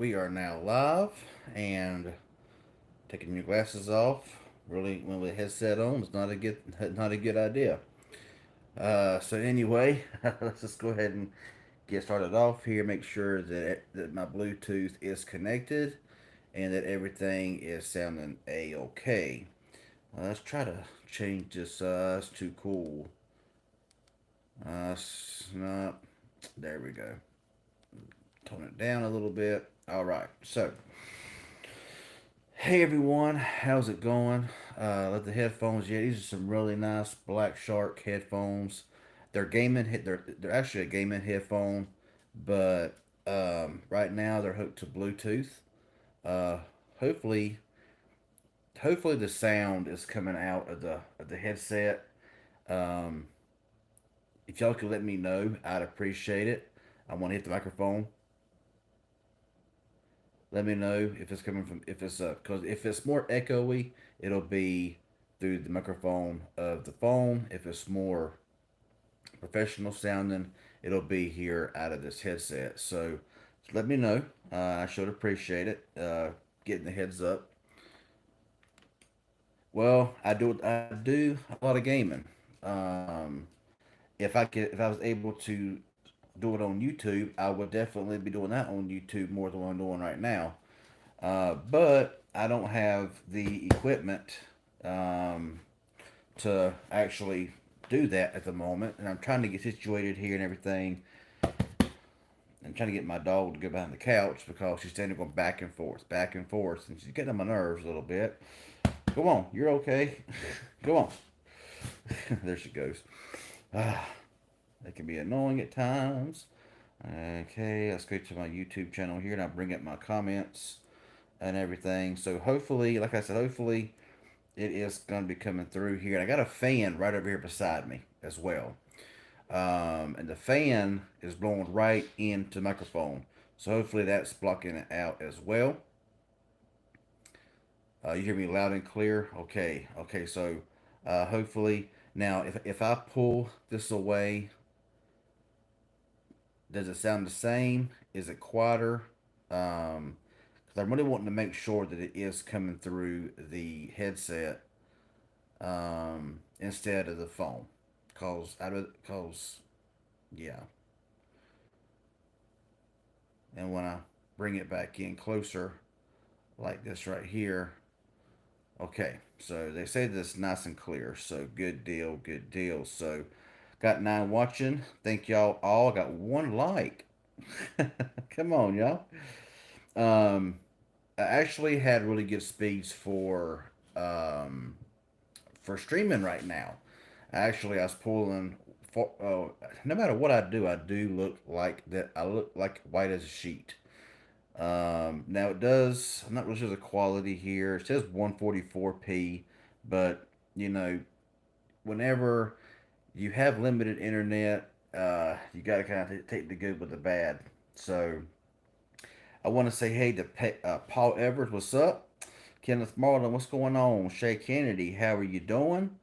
we are now live and taking your glasses off. Really, when with a headset on, is not a good idea. So anyway, let's just go ahead and get started off here. Make sure that my Bluetooth is connected and that everything is sounding a okay. Let's try to change this. It's too cool. Not. There we go. Tone it down a little bit. All right. So hey everyone, how's it going? Let the headphones. Yeah, these are some really nice Black Shark headphones. They're actually a gaming headphone, but right now they're hooked to Bluetooth. Uh, hopefully, hopefully the sound is coming out of the headset. Um, if y'all could let me know, I'd appreciate it. I want to hit the microphone. Let me know if it's coming from if it's because if it's more echoey, it'll be through the microphone of the phone. If it's more professional sounding, it'll be here out of this headset. So let me know. I should appreciate it. Getting the heads up. Well, I do a lot of gaming. Um, if I was able to do it on YouTube, I would definitely be doing that on YouTube more than what I'm doing right now. But I don't have the equipment um, to actually do that at the moment, and I'm trying to get situated here and everything. I'm trying to get my dog to go behind the couch because she's standing going back and forth, and she's getting on my nerves a little bit. Go on, you're okay. Go on. There she goes. Ah, that can be annoying at times. Okay, let's go to my YouTube channel here, and I'll bring up my comments and everything. So hopefully, like I said, hopefully it is going to be coming through here. And I got a fan right over here beside me as well. And the fan is blowing right into the microphone. So hopefully that's blocking it out as well. You hear me loud and clear? Okay, okay. So hopefully now if I pull this away, does it sound the same? Is it quieter? Because I'm really wanting to make sure that it is coming through the headset instead of the phone. Cause yeah, and when I bring it back in closer, like this right here, okay. So they say this nice and clear. So good deal, good deal. So got 9 watching. Thank y'all all. Got 1 like. Come on, y'all. Um, I actually had really good speeds for streaming right now. Actually, I was pulling. No matter what I do look like that. I look like white as a sheet. Now it does. I'm not really sure the quality here. It says 144p, but you know, whenever you have limited internet, you got to kind of take the good with the bad. So I want to say hey to Paul Evers, what's up? Kenneth Marlin, what's going on? Shay Kennedy, how are you doing?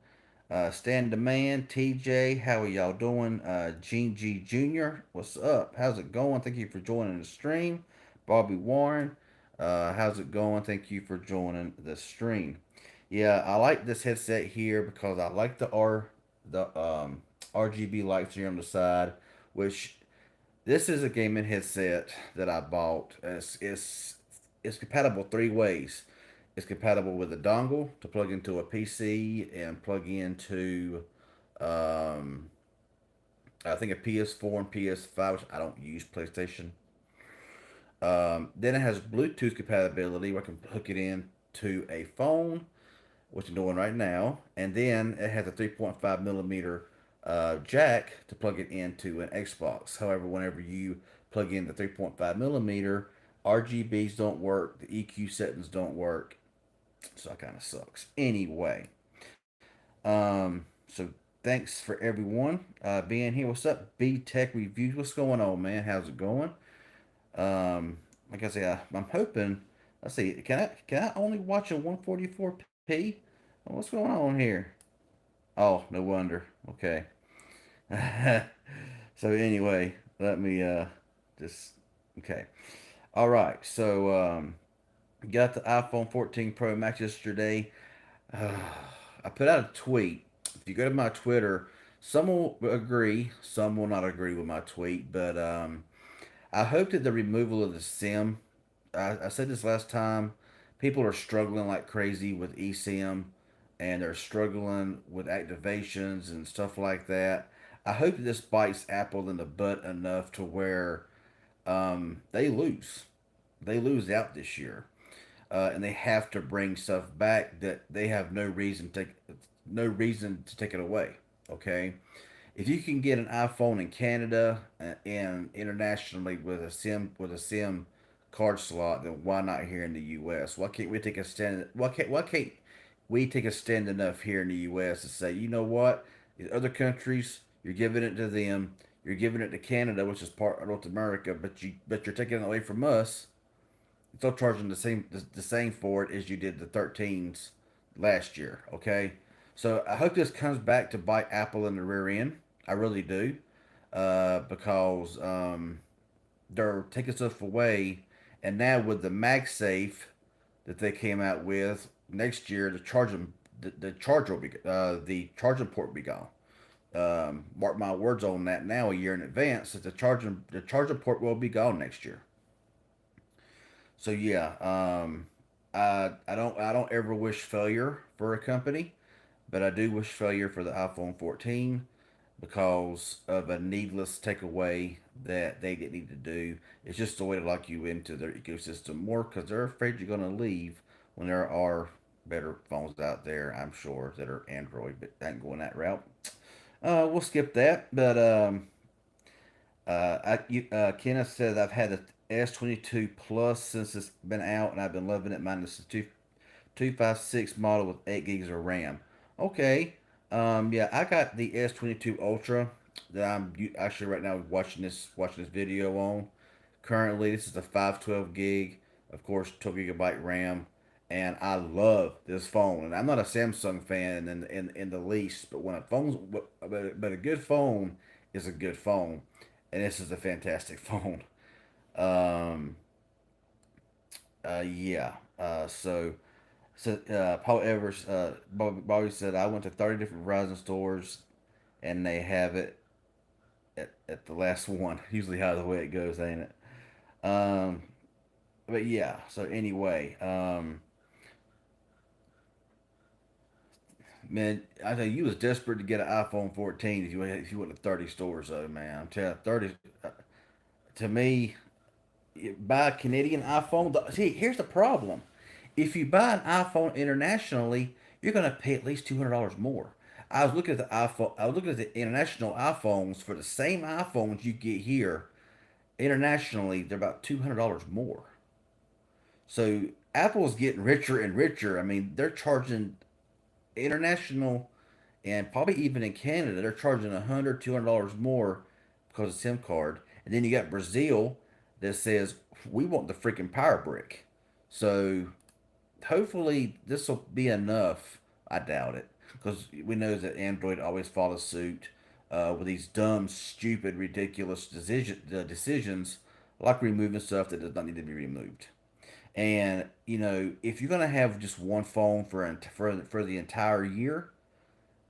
Stan Demand, TJ, how are y'all doing? Gene G Jr., what's up? How's it going? Thank you for joining the stream. Bobby Warren, how's it going? Thank you for joining the stream. Yeah, I like this headset here because I like the RGB lights here on the side, which this is a gaming headset that I bought. It's compatible 3 ways. It's compatible with a dongle to plug into a PC and plug into, um, I think a PS4 and PS5. Which I don't use PlayStation. Then it has Bluetooth compatibility where I can hook it in to a phone, which I'm doing right now. And then it has a 3.5 millimeter jack to plug it into an Xbox. However, whenever you plug in the 3.5 millimeter, RGBs don't work, the EQ settings don't work, so that kind of sucks. Anyway, so thanks for everyone being here. What's up, B Tech Reviews? What's going on, man? How's it going? Like I say, I'm hoping. Let's see. Can I only watch a 144p? What's going on here? Oh, no wonder. Okay. So anyway, let me just okay. All right, so got the iPhone 14 Pro Max yesterday. Uh, I put out a tweet. If you go to my Twitter, some will agree, some will not agree with my tweet, but I hope that the removal of the SIM. I said this last time. People are struggling like crazy with eSIM, and they're struggling with activations and stuff like that. I hope that this bites Apple in the butt enough to where they lose. They lose out this year, and they have to bring stuff back that they have no reason to take it away. Okay, if you can get an iPhone in Canada and internationally with a SIM card slot, then why not here in the U.S.? Why can't we take a stand? Why can't we take a stand enough here in the U.S. to say, you know what, these other countries, you're giving it to them, you're giving it to Canada, which is part of North America, but you're taking it away from us. Still charging the same for it as you did the 13s last year. Okay, so I hope this comes back to bite Apple in the rear end. I really do, because they're taking stuff away, and now with the MagSafe that they came out with next year, the charger will be the charging port will be gone. Mark my words on that now, a year in advance, that the charging port will be gone next year. So yeah, I don't ever wish failure for a company, but I do wish failure for the iPhone 14 because of a needless takeaway that they didn't need to do. It's just a way to lock you into their ecosystem more because they're afraid you're going to leave when there are better phones out there, I'm sure, that are Android, but I ain't going that route. We'll skip that, but Kenneth said I've had the S22 Plus since it's been out, and I've been loving it. Minus the 256 model with 8 gigs of RAM. Okay, yeah, I got the S22 Ultra that actually right now watching this video on. Currently, this is a 512 gig, of course, 12 gigabyte RAM, and I love this phone. And I'm not a Samsung fan in the least, but when a phone's but a good phone is a good phone, and this is a fantastic phone. Um, yeah. Paul Evers, Bobby said I went to 30 different Verizon stores, and they have it at the last one. Usually how the way it goes, ain't it? Um, but yeah. So anyway, man, I think you was desperate to get an iPhone 14 if you went to 30 stores though, man. I'm telling you, 30 to me, buy a Canadian iPhone. See, here's the problem. If you buy an iPhone internationally, you're gonna pay at least $200 more. I was looking at the iPhone. I was looking at the international iPhones for the same iPhones you get here. Internationally, they're about $200 more. So Apple's getting richer and richer. I mean, they're charging international and probably even in Canada, they're charging $100, $200 more because of SIM card. And then you got Brazil that says we want the freaking power brick. So hopefully this will be enough. I doubt it because we know that Android always follows suit with these dumb, stupid, ridiculous decisions like removing stuff that does not need to be removed. And if you're gonna have just one phone for the entire year,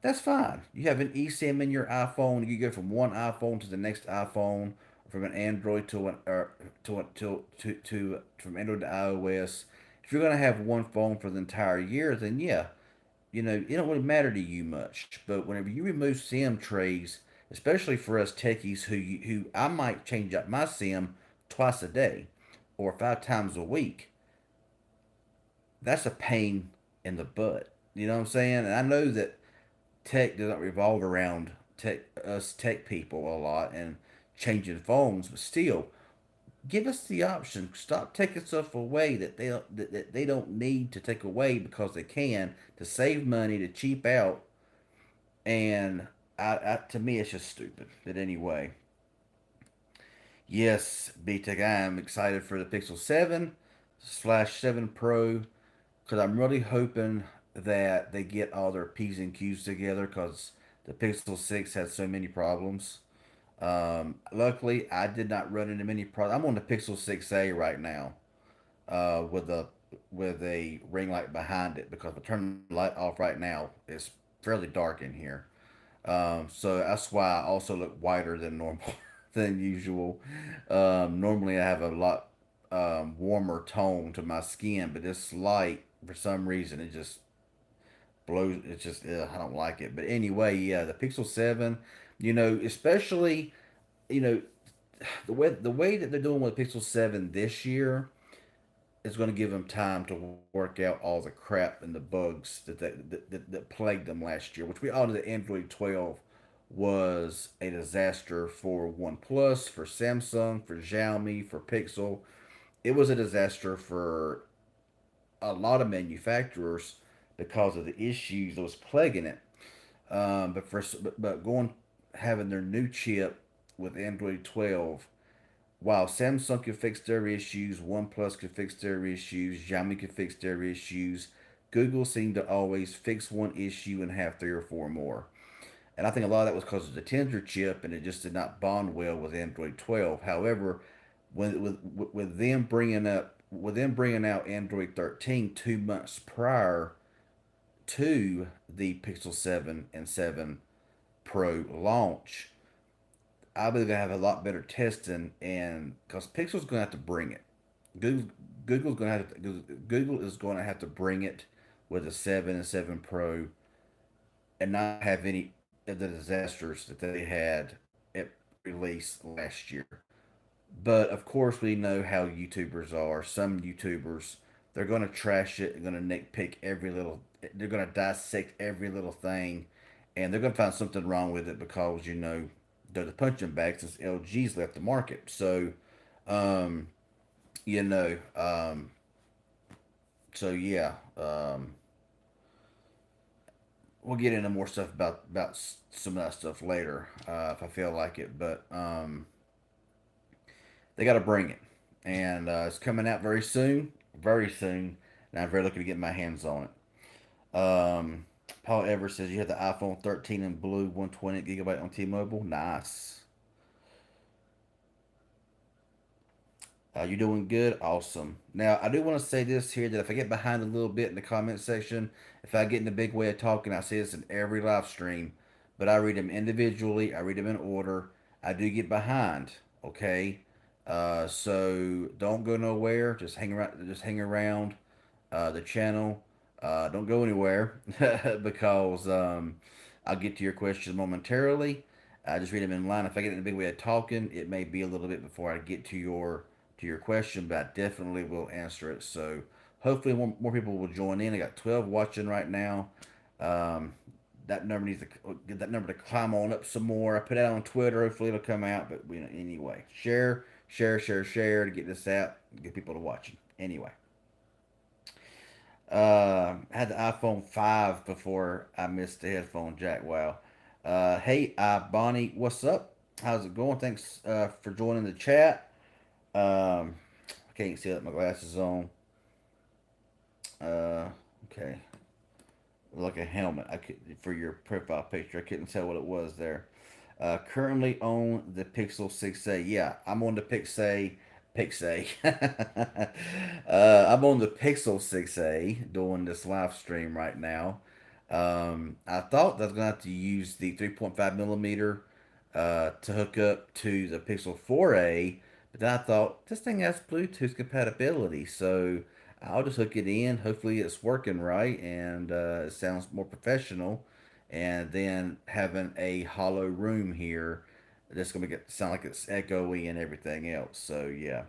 that's fine. You have an eSIM in your iPhone. You go from one iPhone to the next iPhone, from an Android to an or to from Android to iOS. If you're gonna have one phone for the entire year, then yeah, it don't really matter to you much. But whenever you remove SIM trays, especially for us techies who I might change up my SIM twice a day or 5 times a week, that's a pain in the butt. You know what I'm saying? And I know that tech doesn't revolve around tech people a lot and changing phones, but still, give us the option. Stop taking stuff away that they don't need to take away because they can to save money to cheap out. And to me, it's just stupid. But anyway, yes, BTech, I am excited for the Pixel 7/7 Pro because I'm really hoping that they get all their P's and Q's together because the Pixel 6 had so many problems. Luckily, I did not run into many problems. I'm on the Pixel 6a right now, with a ring light behind it because if I turn the light off right now, it's fairly dark in here. So that's why I also look whiter than normal, than usual. Normally, I have a lot warmer tone to my skin, but this light, for some reason, it just blows. It's just I don't like it. But anyway, yeah, the Pixel 7, especially you know the way that they're doing with Pixel 7 this year is going to give them time to work out all the crap and the bugs that plagued them last year, which we all know that Android 12 was a disaster for OnePlus, for Samsung, for Xiaomi, for Pixel. It was a disaster for a lot of manufacturers because of the issues that was plaguing it. But going having their new chip with Android 12, while Samsung could fix their issues, OnePlus could fix their issues, Xiaomi could fix their issues, Google seemed to always fix one issue and have three or four more. And I think a lot of that was because of the Tensor chip, and it just did not bond well with Android 12. However, with them bringing out Android 13 2 months prior to the Pixel 7 and 7 Pro launch, I believe they have a lot better testing, and because Pixel's going to have to bring it, Google Google's going to have to Google is going to have to bring it with the 7 and 7 Pro, and not have any of the disasters that they had at release last year. But of course, we know how YouTubers are. Some YouTubers, they're going to trash it. They're going to nitpick every little. They're going to dissect every little thing, and they're going to find something wrong with it because they're the punching bag since LG's left the market. So, um, you know, um, yeah, we'll get into more stuff about some of that stuff later if I feel like it. But they got to bring it, and it's coming out very soon, and I'm very lucky to get my hands on it. Paul Evers says you have the iPhone 13 in blue, 128 gigabyte on T-Mobile. Nice. You doing good? Awesome. Now, I do want to say this here that if I get behind a little bit in the comment section, if I get in a big way of talking, I say this in every live stream, but I read them individually, I read them in order. I do get behind, okay? So don't go nowhere. Just hang around the channel. Don't go anywhere because I'll get to your questions momentarily. I just read them in line. If I get in a big way of talking, it may be a little bit before I get to your question, but I definitely will answer it. So hopefully more people will join in. I got 12 watching right now. Um, that number needs to get that number to climb on up some more. I put it out on Twitter. Hopefully it'll come out. But anyway, share to get this out, get people to watch it. Anyway, I had the iPhone 5 before I missed the headphone jack. Wow. Hey, Bonnie, what's up? How's it going? Thanks for joining the chat. I can't see that my glasses on. Uh, okay, like a helmet. I could for your profile picture. I couldn't tell what it was there. Currently on the Pixel 6a. Yeah, I'm on the Pixel. I'm on the Pixel 6a doing this live stream right now. I thought that I was gonna have to use the 3.5 millimeter to hook up to the Pixel 4a, but then I thought this thing has Bluetooth compatibility, so I'll just hook it in. Hopefully, it's working right and it sounds more professional. And then having a hollow room here that's gonna make it sound like it's echoey and everything else. So yeah.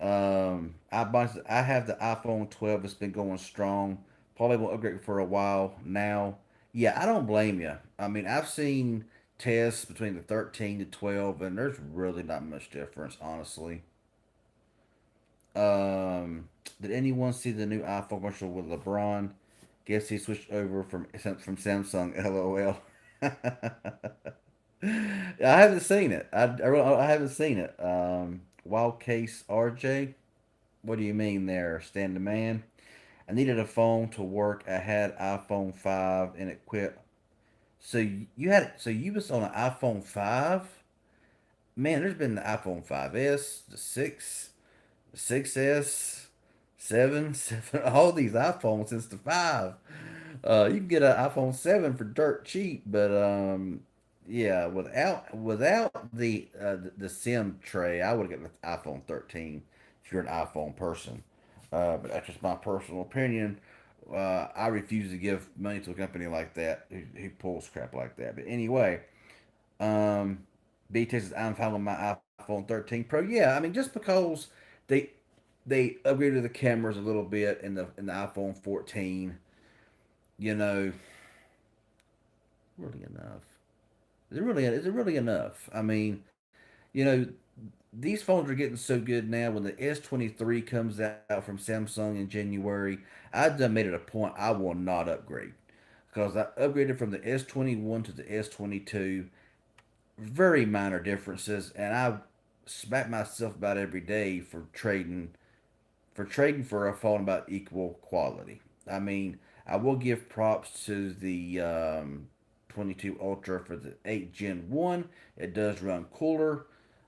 I have the iPhone 12. It's been going strong. Probably won't upgrade for a while now. Yeah, I don't blame you. I mean, I've seen tests between the 13 to 12, and there's really not much difference, honestly. Did anyone see the new iPhone commercial with Lebron? Guess he switched over from Samsung. LOL. I haven't seen it. I haven't seen it. Wild Case RJ. What do you mean there? Stand the man. I needed a phone to work. I had iPhone 5 and it quit. So you was on an iPhone 5? man, there's been the iPhone 5S, the 6, the 6S, 7, 7, all these iPhones since the 5. You can get an iPhone 7 for dirt cheap, but yeah, without the SIM tray, I would get the iPhone 13 if you're an iPhone person. But that's just my personal opinion. I refuse to give money to a company like that who pulls crap like that. But anyway, um, B says I'm following my iPhone 13 Pro. Yeah, I mean just because they they upgraded the cameras a little bit in the iPhone 14, you know, really enough. Is it really enough? I mean, you know, these phones are getting so good now. When the S23 comes out from Samsung in January, I done made it a point I will not upgrade because I upgraded from the S21 to the S22. Very minor differences, and I smack myself about every day for trading for a phone about equal quality. I mean, I will give props to the 22 Ultra for the 8 Gen 1. It does run cooler.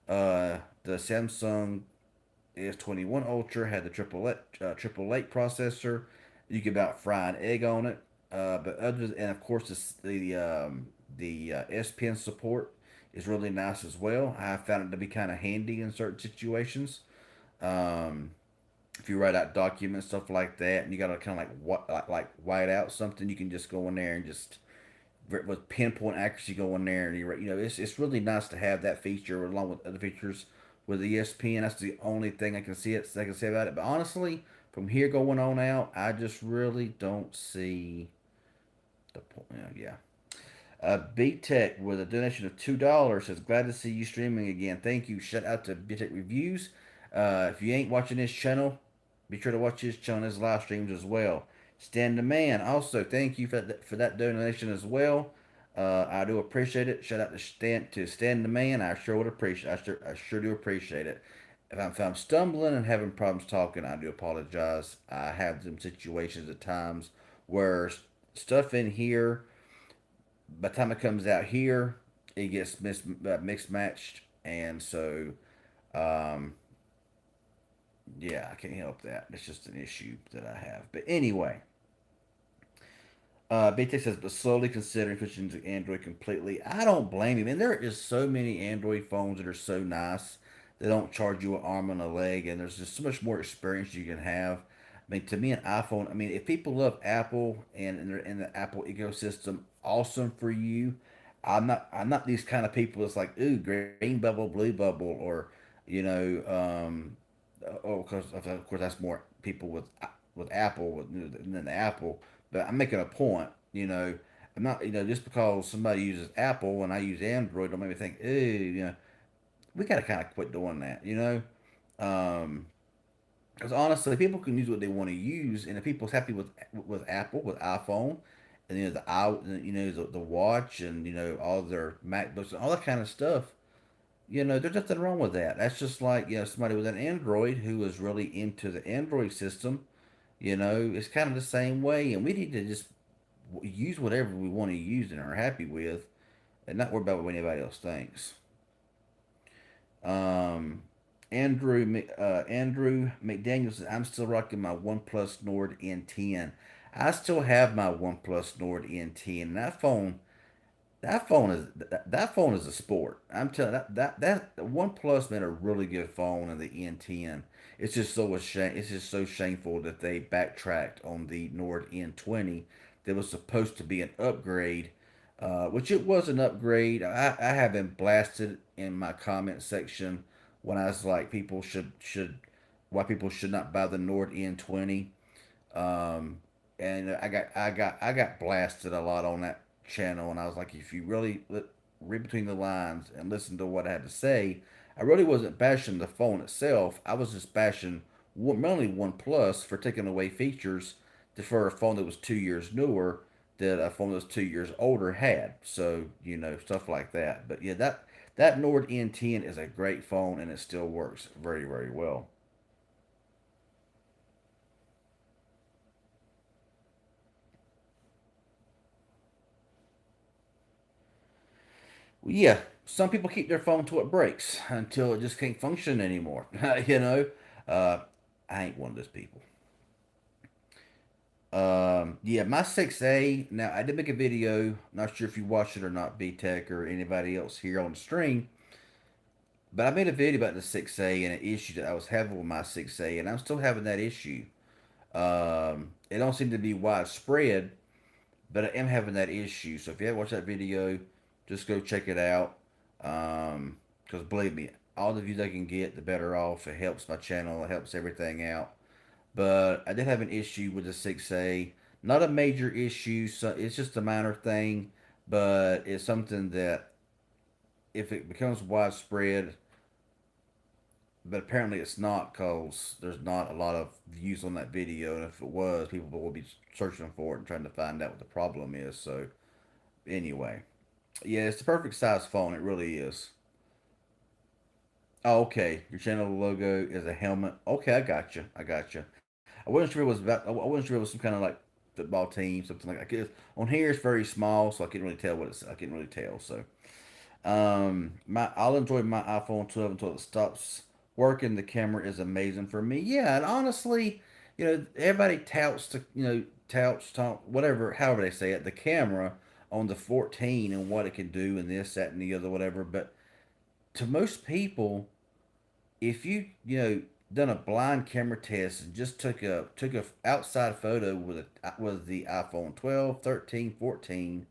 The Samsung S21 Ultra had the triple eight processor. You could about fry an egg on it. But other and of course the S Pen support is really nice as well. I found it to be kind of handy in certain situations. Um, if you write out documents, stuff like that, and you gotta kind of like white out something, you can just go in there and just with pinpoint accuracy go in there and it's really nice to have that feature along with other features with ESPN. That's the only thing I can say about it. But honestly, from here going on out, I just really don't see the point. Yeah. B Tech with a donation of $2 says, "Glad to see you streaming again. Thank you. Shout out to B Tech Reviews. If you ain't watching this channel, be sure to watch his channel, his live streams as well. Stand the man. Also, thank you for that donation as well. I do appreciate it. Shout out to Stan the man. I sure would appreciate. I sure do appreciate it. If I'm stumbling and having problems talking, I do apologize. I have some situations at times where stuff in here by the time it comes out here, it gets mixed matched, and so um, yeah, I can't help that. It's just an issue that I have. But anyway, BT says, but slowly considering switching to Android completely. I don't blame him. And there is so many Android phones that are so nice. They don't charge you an arm and a leg, and there's just so much more experience you can have. I mean, to me, an iPhone. I mean, if people love Apple and they're in the Apple ecosystem, awesome for you. I'm not these kind of people that's like, ooh, green bubble, blue bubble, or you know, oh, because of course that's more people with Apple than the Apple. But I'm making a point, I'm not, just because somebody uses Apple and I use Android, don't make me think, ooh, we got to kind of quit doing that, Um, because honestly, people can use what they want to use, and if people's happy with Apple, with iPhone, and the watch, and all their MacBooks and all that kind of stuff, there's nothing wrong with that. That's just like somebody with an Android who is really into the Android system. It's kind of the same way, and we need to just use whatever we want to use and are happy with, and not worry about what anybody else thinks. Um, Andrew McDaniel says, "I'm still rocking my OnePlus Nord N10. I still have my OnePlus Nord N10. And that phone is a sport. I'm telling that OnePlus made a really good phone in the N10. It's just so ashamed. It's just so shameful that they backtracked on the Nord N20 that was supposed to be an upgrade, which it was an upgrade. I have been blasted in my comment section when I was like, why people should not buy the Nord N20. Um, and I got blasted a lot on that channel, and I was like, if you really read between the lines and listen to what I had to say, I really wasn't bashing the phone itself. I was just bashing mainly OnePlus for taking away features for a phone that was 2 years newer that a phone that was 2 years older had. So stuff like that. But yeah, that Nord N10 is a great phone, and it still works very very well. Yeah. Some people keep their phone till it breaks until it just can't function anymore. you know, uh, I ain't one of those people. Yeah, my 6A. Now I did make a video. Not sure if you watched it or not, B Tech or anybody else here on the stream. But I made a video about the 6A and an issue that I was having with my 6A, and I'm still having that issue. It don't seem to be widespread, but I am having that issue. So if you haven't watched that video, just go check it out. Because believe me, all the views I can get, the better off. It helps my channel. It helps everything out. But I did have an issue with the 6A. Not a major issue. So it's just a minor thing, but it's something that if it becomes widespread, but apparently it's not because there's not a lot of views on that video. And if it was, people will be searching for it and trying to find out what the problem is. So anyway, yeah, it's the perfect size phone. It really is. Oh, okay. Your channel logo is a helmet. Okay, I got you. I got you. I wasn't sure it was about. I wasn't sure it was some kind of like football team, something like that. On here, it's very small, so I couldn't really tell what it's. I couldn't really tell. So, I'll enjoy my iPhone 12 until it stops working. The camera is amazing for me. Yeah, and honestly, everybody touts talk, whatever, however they say it, the camera on the 14 and what it can do and this, that, and the other, whatever. But to most people, if you done a blind camera test and just took a outside photo with the iPhone 12, 13, 14,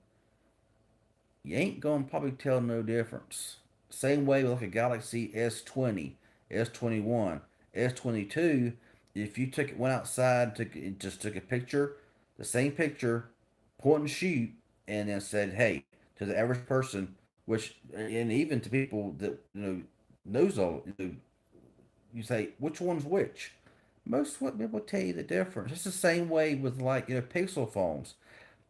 you ain't gonna probably tell no difference. Same way with like a Galaxy S20, S21, S22. If you went outside, just took a picture, the same picture, point and shoot, and then said, "Hey," to the average person, which and even to people that knows all, you say which one's which. Most what people tell you the difference. It's the same way with like Pixel phones.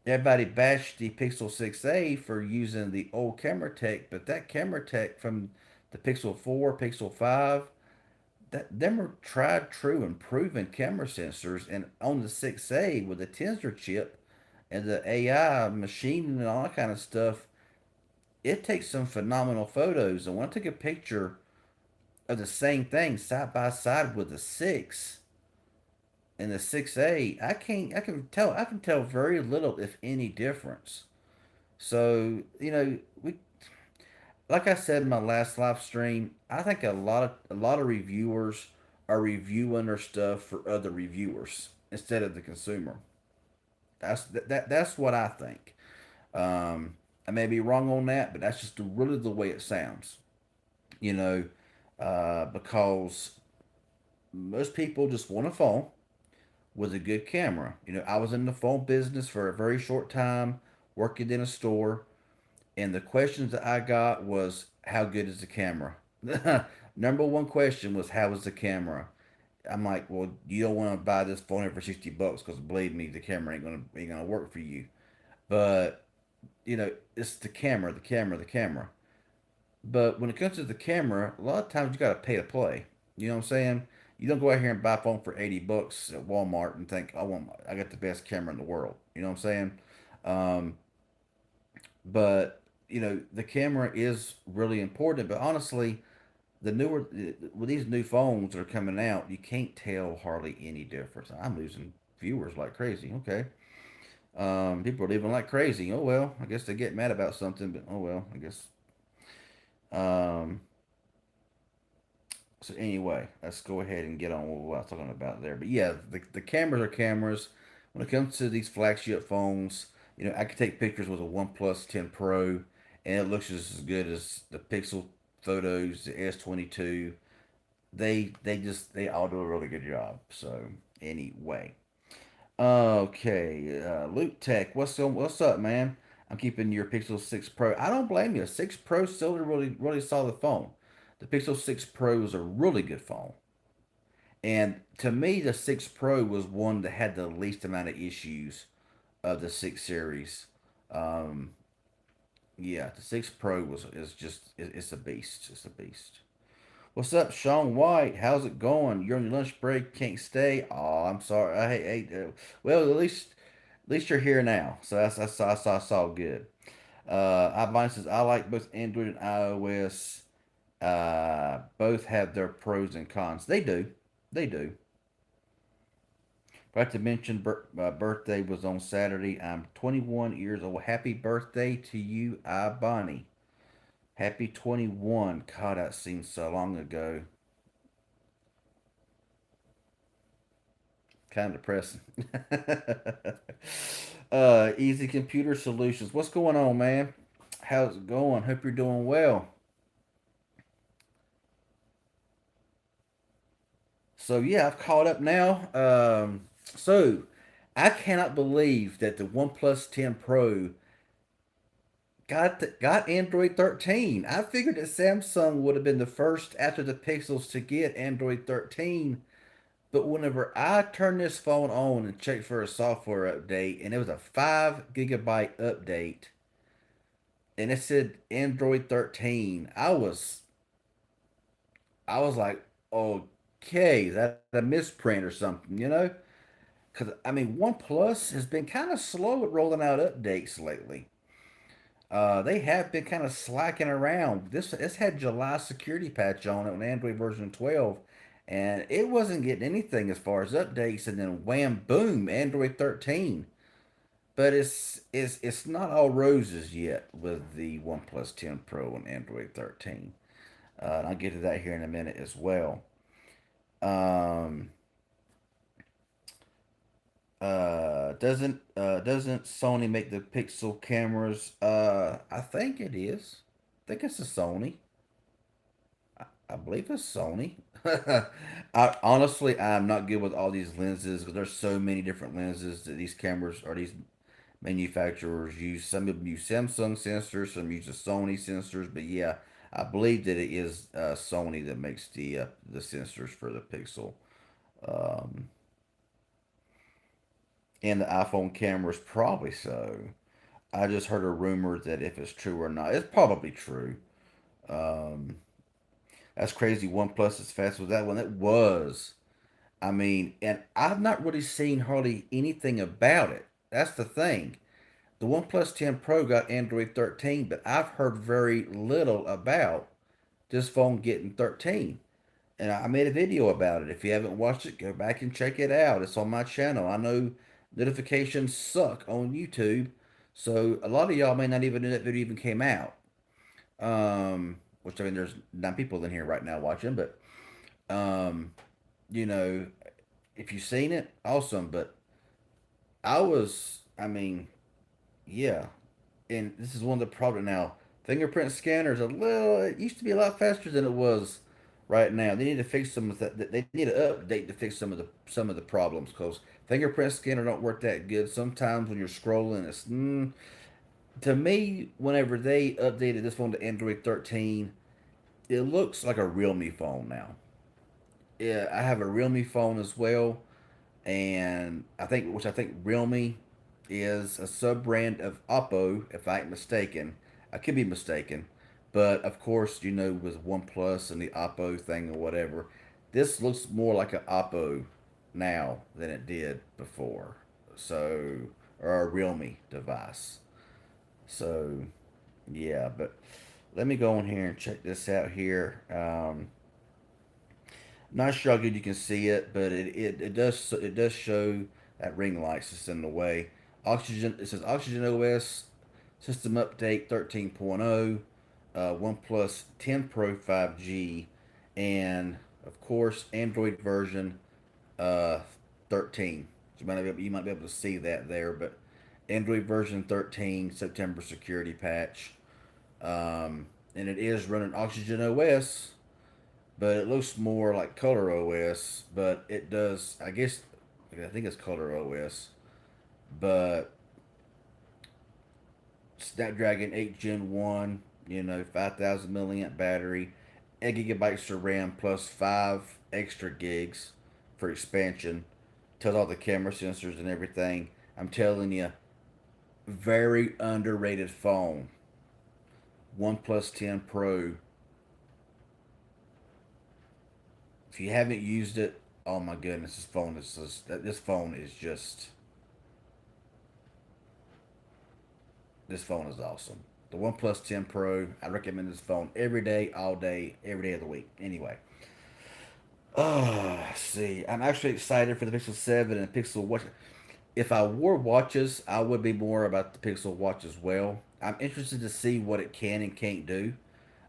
Everybody bashed the Pixel 6a for using the old camera tech, but that camera tech from the Pixel 4, Pixel 5, them are tried, true, and proven camera sensors. And on the 6a with the Tensor chip and the AI machine and all that kind of stuff, it takes some phenomenal photos. And when I took a picture of the same thing side by side with the 6 and the 6a, I can tell very little if any difference. So, we like I said in my last live stream, I think a lot of reviewers are reviewing their stuff for other reviewers instead of the consumer. That's what I think. I may be wrong on that, but that's just really the way it sounds. You know, because most people just want a phone with a good camera. I was in the phone business for a very short time, working in a store, and the questions that I got was, "How good is the camera?" Number one question was, "How is the camera?" I'm like, "Well, you don't want to buy this phone here for $60 because believe me, the camera ain't gonna work for you." But it's the camera, the camera, the camera. But when it comes to the camera, a lot of times you gotta pay to play. You know what I'm saying? You don't go out here and buy a phone for $80 at Walmart and think, I got the best camera in the world." You know what I'm saying? Um, but the camera is really important. But honestly, with these new phones that are coming out, you can't tell hardly any difference. I'm losing viewers like crazy. Okay. People are leaving like crazy. Oh well, I guess they get mad about something, but oh well, I guess. Um, so anyway, let's go ahead and get on with what I was talking about there. But yeah, the cameras are cameras. When it comes to these flagship phones, I can take pictures with a OnePlus 10 Pro, and it looks just as good as the Pixel photos, the S22. They all do a really good job. So anyway, okay, Luke Tech, what's up, man? I'm keeping your Pixel 6 Pro. I don't blame you. 6 Pro still a really really solid phone. The Pixel 6 Pro is a really good phone. And to me, the 6 Pro was one that had the least amount of issues of the 6 series. Um, yeah, the 6 Pro it's a beast. It's a beast. What's up, Sean White? How's it going? You're on your lunch break, can't stay. Oh, I'm sorry. Well, at least you're here now, so that's all good. iBuying says I like both Android and iOS. Both have their pros and cons. They do. They do. Forgot to mention, my birthday was on Saturday. I'm 21 years old. Happy birthday to you, Bonnie. Happy 21. God, that seems so long ago. Kind of depressing. Easy Computer Solutions. What's going on, man? How's it going? Hope you're doing well. So yeah, I've caught up now. So I cannot believe that the OnePlus 10 Pro got Android 13. I figured that Samsung would have been the first after the Pixels to get Android 13. But whenever I turned this phone on and checked for a software update, and it was a 5 GB update, and it said Android 13, I was like, okay, is that a misprint or something, you know? Because I mean, OnePlus has been kind of slow at rolling out updates lately. They have been kind of slacking around. This had July security patch on it on Android version 12, and it wasn't getting anything as far as updates. And then wham, boom, Android 13. But it's not all roses yet with the OnePlus 10 Pro and Android 13. And I'll get to that here in a minute as well. Um, doesn't Sony make the Pixel cameras? I think it is. I think it's a Sony. I believe it's Sony. I'm not good with all these lenses because there's so many different lenses that these cameras or these manufacturers use. Some of them use Samsung sensors, some use the Sony sensors. But yeah, I believe that it is Sony that makes the sensors for the Pixel. Um, and the iPhone cameras probably so. I just heard a rumor that if it's true or not, it's probably true. Um, that's crazy. OnePlus is fast with that one. It was. I mean, and I've not really seen hardly anything about it. That's the thing. The OnePlus 10 Pro got Android 13, but I've heard very little about this phone getting 13. And I made a video about it. If you haven't watched it, go back and check it out. It's on my channel. I know notifications suck on YouTube, so a lot of y'all may not even know that video even came out. Which I mean, there's 9 people in here right now watching, but um, you know, if you've seen it, awesome. But I mean, yeah, and this is one of the problems now. Fingerprint scanners a little. It used to be a lot faster than it was right now. They need to fix some of that. They need to update to fix some of the problems because fingerprint scanner don't work that good. Sometimes when you're scrolling, to me. Whenever they updated this phone to Android 13, it looks like a Realme phone now. Yeah, I have a Realme phone as well, and I think Realme is a sub brand of Oppo, if I ain't mistaken. I could be mistaken, but of course, with OnePlus and the Oppo thing or whatever, this looks more like an Oppo now than it did before. So, or a Realme device. So, yeah, but let me go in here and check this out here. Not sure how good you can see it, but it does show that ring lights just in the way. Oxygen it says Oxygen OS system update 13.0, OnePlus 10 Pro 5G, and of course Android version uh 13. You might be able to see that there, but Android version 13 September security patch, and it is running Oxygen OS, but it looks more like Color OS. But it does, I guess, I think it's Color OS, but Snapdragon 8 Gen 1, 5,000 milliamp battery, 8 gigabytes of RAM plus 5 extra gigs for expansion. Tells all the camera sensors and everything. I'm telling you, very underrated phone. OnePlus 10 Pro. If you haven't used it, oh my goodness, this phone is awesome. The OnePlus 10 Pro. I recommend this phone every day, all day, every day of the week. Anyway, see, I'm actually excited for the Pixel 7 and Pixel Watch. If I wore watches, I would be more about the Pixel Watch as well. I'm interested to see what it can and can't do.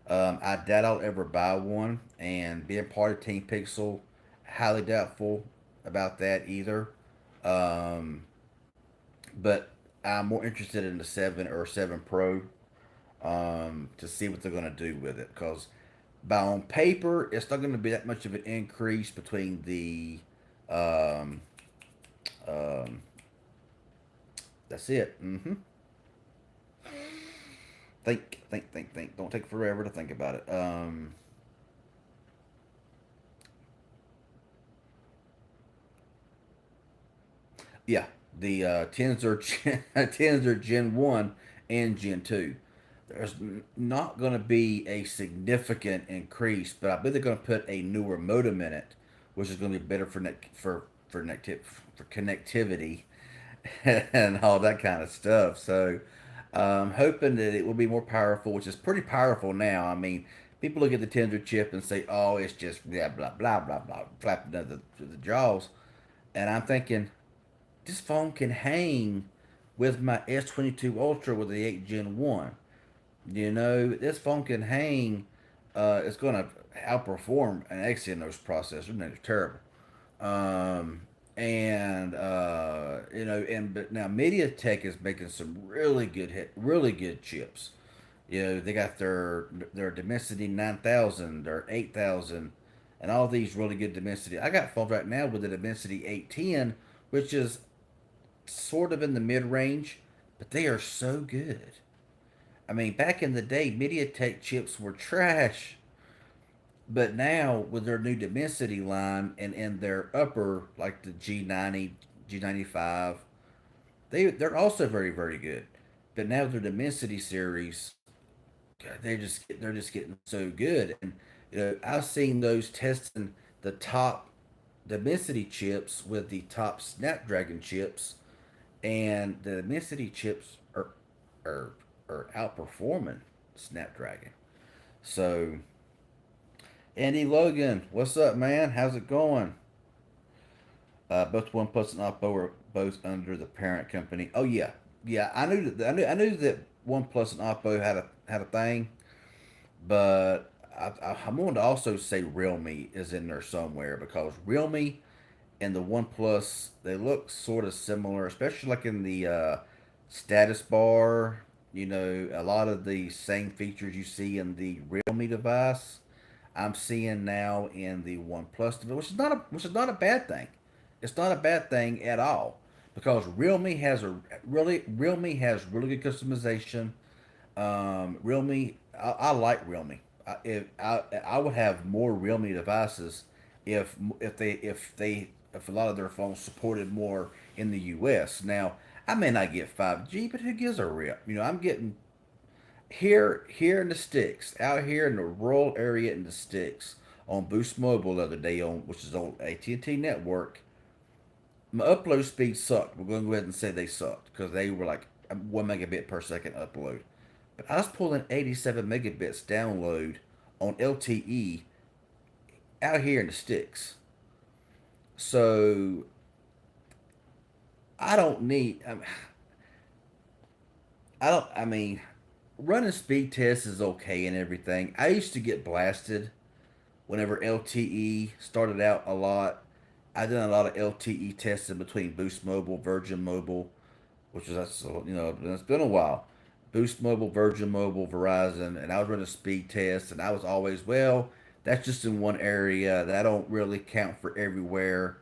I doubt I'll ever buy one, and being part of Team Pixel, highly doubtful about that either. Um, but I'm more interested in the 7 or 7 Pro to see what they're going to do with it. Because by on paper, it's not going to be that much of an increase between the. Um, um, that's it. Think. Don't take forever to think about it. Yeah, the tens are tens are Gen 1 and Gen 2. There's not going to be a significant increase, but I bet they're going to put a newer modem in it, which is going to be better for connectivity and all that kind of stuff. So, hoping that it will be more powerful, which is pretty powerful now. I mean, people look at the Tensor chip and say, "Oh, it's just blah blah blah blah blah," flapping the jaws, and I'm thinking this phone can hang with my S22 Ultra with the 8 Gen 1. You know, this phone can hang. It's going to outperform an Exynos processor. That's terrible. Um, and you know, and but now MediaTek is making some really good chips. You know, they got their Dimensity 9000, their 8000, and all these really good Dimensity. I got phones right now with the Dimensity 810, which is sort of in the mid range, but they are so good. I mean, back in the day, MediaTek chips were trash, but now with their new Dimensity line and in their upper, like the G90, G95, they're also very good. But now their Dimensity series, God, they're just getting so good. And you know, I've seen those testing the top Dimensity chips with the top Snapdragon chips, and the Dimensity chips are are outperforming Snapdragon. So, Andy Logan, what's up, man? How's it going? Both OnePlus and Oppo are both under the parent company. Oh yeah, yeah. I knew that OnePlus and Oppo had a thing, but I'm going to also say Realme is in there somewhere because Realme and the OnePlus they look sort of similar, especially like in the status bar. You know, a lot of the same features you see in the Realme device, I'm seeing now in the OnePlus device, which is not a bad thing. It's not a bad thing at all because Realme has really good customization. Realme, I like Realme. I would have more Realme devices if a lot of their phones supported more in the U.S. Now, I may not get 5G, but who gives a rip? You know, I'm getting here in the sticks, out here in the rural area in the sticks on Boost Mobile the other day on which is on AT&T network. My upload speed sucked. We're going to go ahead and say they sucked because they were like 1 megabit per second upload. But I was pulling 87 megabits download on LTE out here in the sticks. So I don't need. I don't. I mean, running speed tests is okay and everything. I used to get blasted whenever LTE started out a lot. I did a lot of LTE testing between Boost Mobile, Virgin Mobile, which was that's you know it's been a while. Boost Mobile, Virgin Mobile, Verizon, and I was running speed tests, and I was always that's just in one area. That don't really count for everywhere.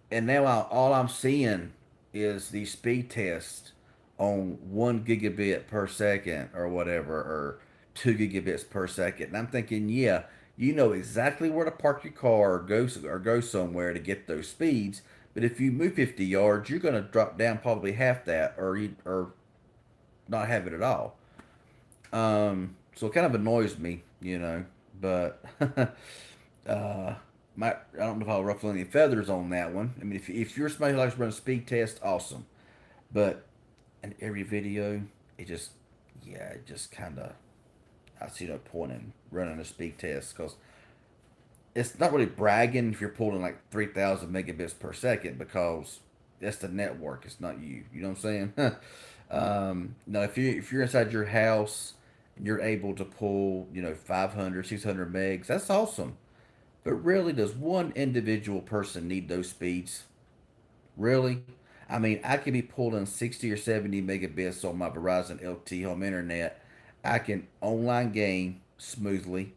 And now all I'm seeing is these speed tests on 1 gigabit per second or whatever, or 2 gigabits per second. And I'm thinking, yeah, you know exactly where to park your car or go somewhere to get those speeds. But if you move 50 yards, you're going to drop down probably half that, or not have it at all. So it kind of annoys me, you know. But uh, I don't know if I'll ruffle any feathers on that one. I mean, if you're somebody who likes to run a speed test, awesome. But in every video, it just yeah, it just kind of, I see no point in running a speed test because it's not really bragging if you're pulling like 3,000 megabits per second because that's the network. It's not you. You know what I'm saying? No, if you're inside your house and you're able to pull 500, 600 megs, that's awesome. But really, does one individual person need those speeds? Really? I mean, I could be pulling 60 or 70 megabits on my Verizon LT home internet. I can online game smoothly.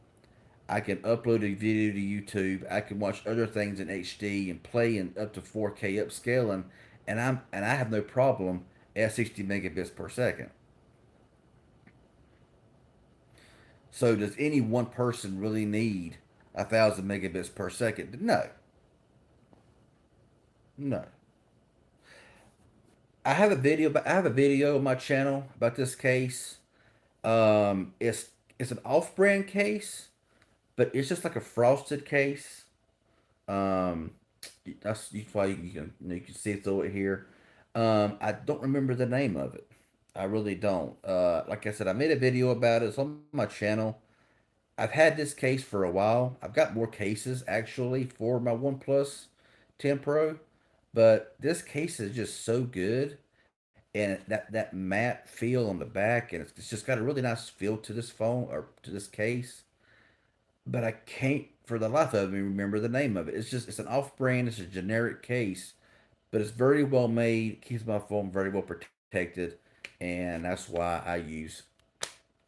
I can upload a video to YouTube. I can watch other things in HD and play in up to 4K upscaling, and I have no problem at 60 megabits per second. So does any one person really need 1,000 megabits per second? No, no. I have a video on my channel about this case. It's an off-brand case, but it's just like a frosted case. Um, that's why you can see through it here. I don't remember the name of it. I really don't. Like I said, I made a video about it. It's on my channel. I've had this case for a while. I've got more cases actually for my OnePlus 10 Pro, but this case is just so good, and that matte feel on the back, and it's just got a really nice feel to this phone or to this case. But I can't for the life of me remember the name of it. It's an off-brand. It's a generic case, but it's very well made. Keeps my phone very well protected, and that's why I use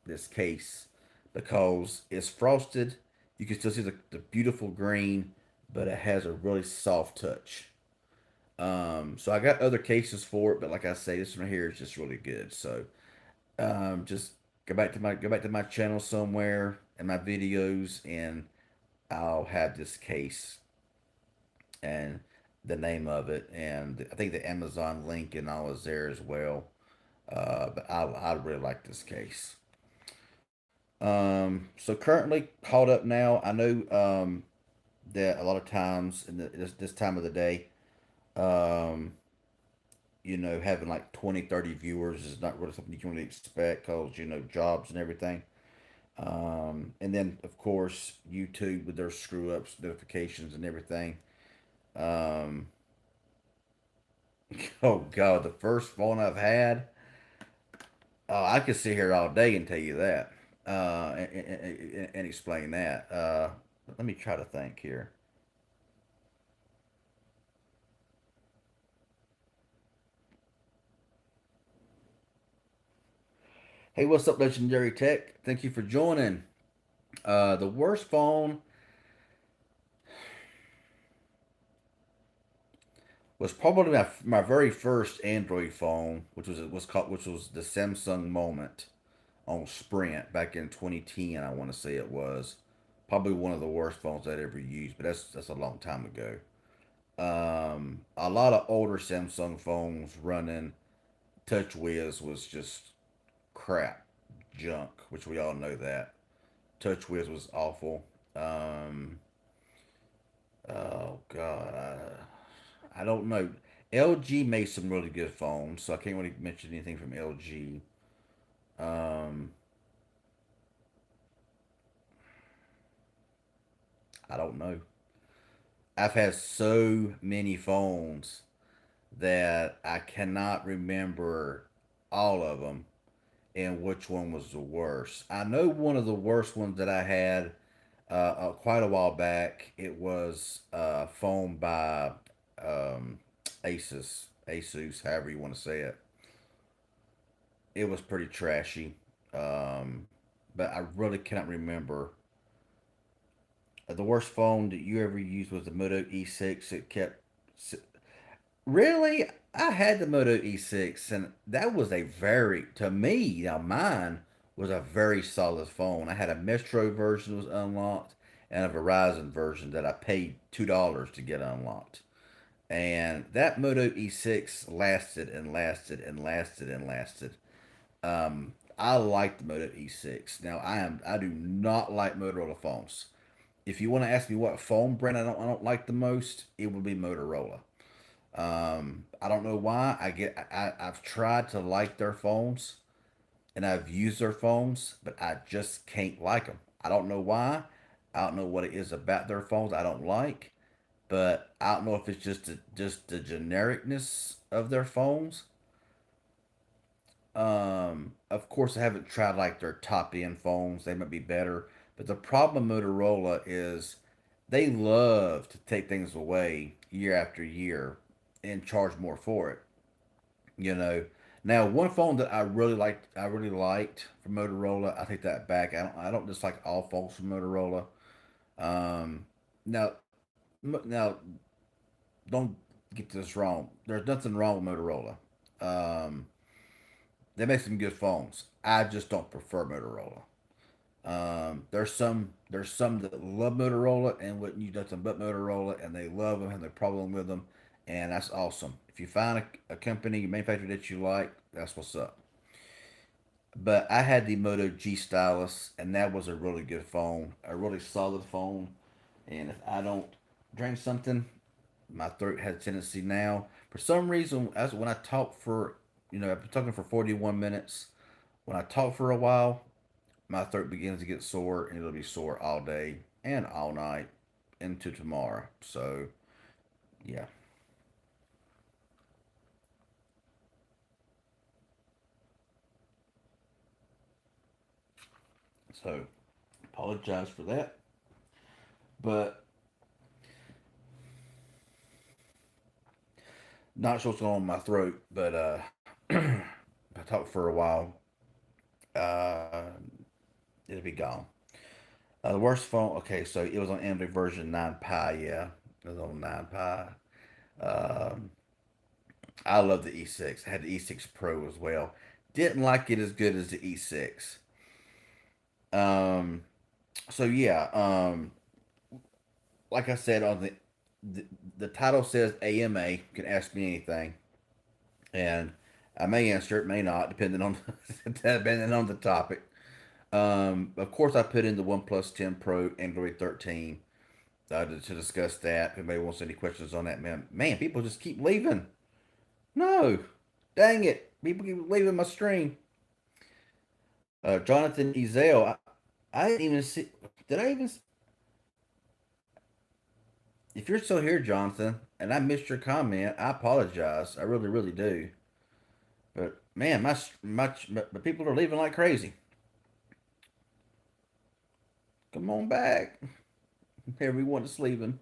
this case because it's frosted. You can still see the beautiful green, but it has a really soft touch. So I got other cases for it, but like I say, this one here is just really good. So just go back to my channel somewhere and my videos, and I'll have this case and the name of it, and I think the Amazon link and all is there as well. But I really like this case. So currently caught up now. I know that a lot of times in this time of the day, um, having like 20, 30 viewers is not really something you can really expect because jobs and everything. And then of course YouTube with their screw ups, notifications and everything. Um, oh God, the first phone I've had, I could sit here all day and tell you that, and explain that. Let me try to think here. Hey, what's up, Legendary Tech? Thank you for joining. The worst phone was probably my very first Android phone, which was the Samsung Moment on Sprint back in 2010. I want to say it was probably one of the worst phones I'd ever used, but that's a long time ago. A lot of older Samsung phones running TouchWiz was just crap, junk, which we all know that. TouchWiz was awful. Oh God, I don't know. LG made some really good phones, so I can't really mention anything from LG. Um, I don't know. I've had so many phones that I cannot remember all of them and which one was the worst. I know one of the worst ones that I had quite a while back. It was a phone by um, Asus, however you want to say it. It was pretty trashy, um, but I really cannot remember. The worst phone that you ever used was the Moto E6. It kept really. I had the Moto E6, and that was a very, to me, now mine was a very solid phone. I had a Metro version that was unlocked and a Verizon version that I paid $2 to get unlocked. And that Moto E6 lasted and lasted and lasted and lasted. I like the Moto E6. Now I do not like Motorola phones. If you want to ask me what phone brand I don't like the most, it would be Motorola. I don't know why. I've tried to like their phones, and I've used their phones, but I just can't like them. I don't know why. I don't know what it is about their phones I don't like, but I don't know if it's just the genericness of their phones. Of course, I haven't tried like their top end phones. They might be better, but the problem with Motorola is they love to take things away year after year and charge more for it. You know. Now, one phone that I really liked from Motorola. I take that back. I don't dislike all phones from Motorola. Um, now, now, don't get this wrong. There's nothing wrong with Motorola. Um, they make some good phones. I just don't prefer Motorola. There's some that love Motorola and wouldn't use nothing but Motorola, and they love them, have no problem with them, and that's awesome. If you find a company, a manufacturer that you like, that's what's up. But I had the Moto G Stylus, and that was a really good phone, a really solid phone. And if I don't drink something, my throat has a tendency now. For some reason, as when I talk for, I've been talking for 41 minutes. When I talk for a while, my throat begins to get sore, and it'll be sore all day and all night into tomorrow. So, yeah. So, apologize for that. But not sure what's going on in my throat, but if I talk for a while, uh, it'll be gone. The worst phone, okay, so it was on Android version 9 Pi, yeah. It was on 9 Pi. Um, I love the E6. I had the E6 Pro as well. Didn't like it as good as the E6. Um, so yeah, like I said on the, the title says AMA. You can ask me anything, and I may answer it, may not, depending on depending on the topic. Of course, I put in the OnePlus 10 Pro Android 13 to discuss that. If anybody wants any questions on that, man, people just keep leaving. No, dang it, people keep leaving my stream. Jonathan Ezel, I didn't even see. Did I even? If you're still here, Jonathan, and I missed your comment, I apologize. I really, really do. But man, my people are leaving like crazy. Come on back. Everyone is leaving.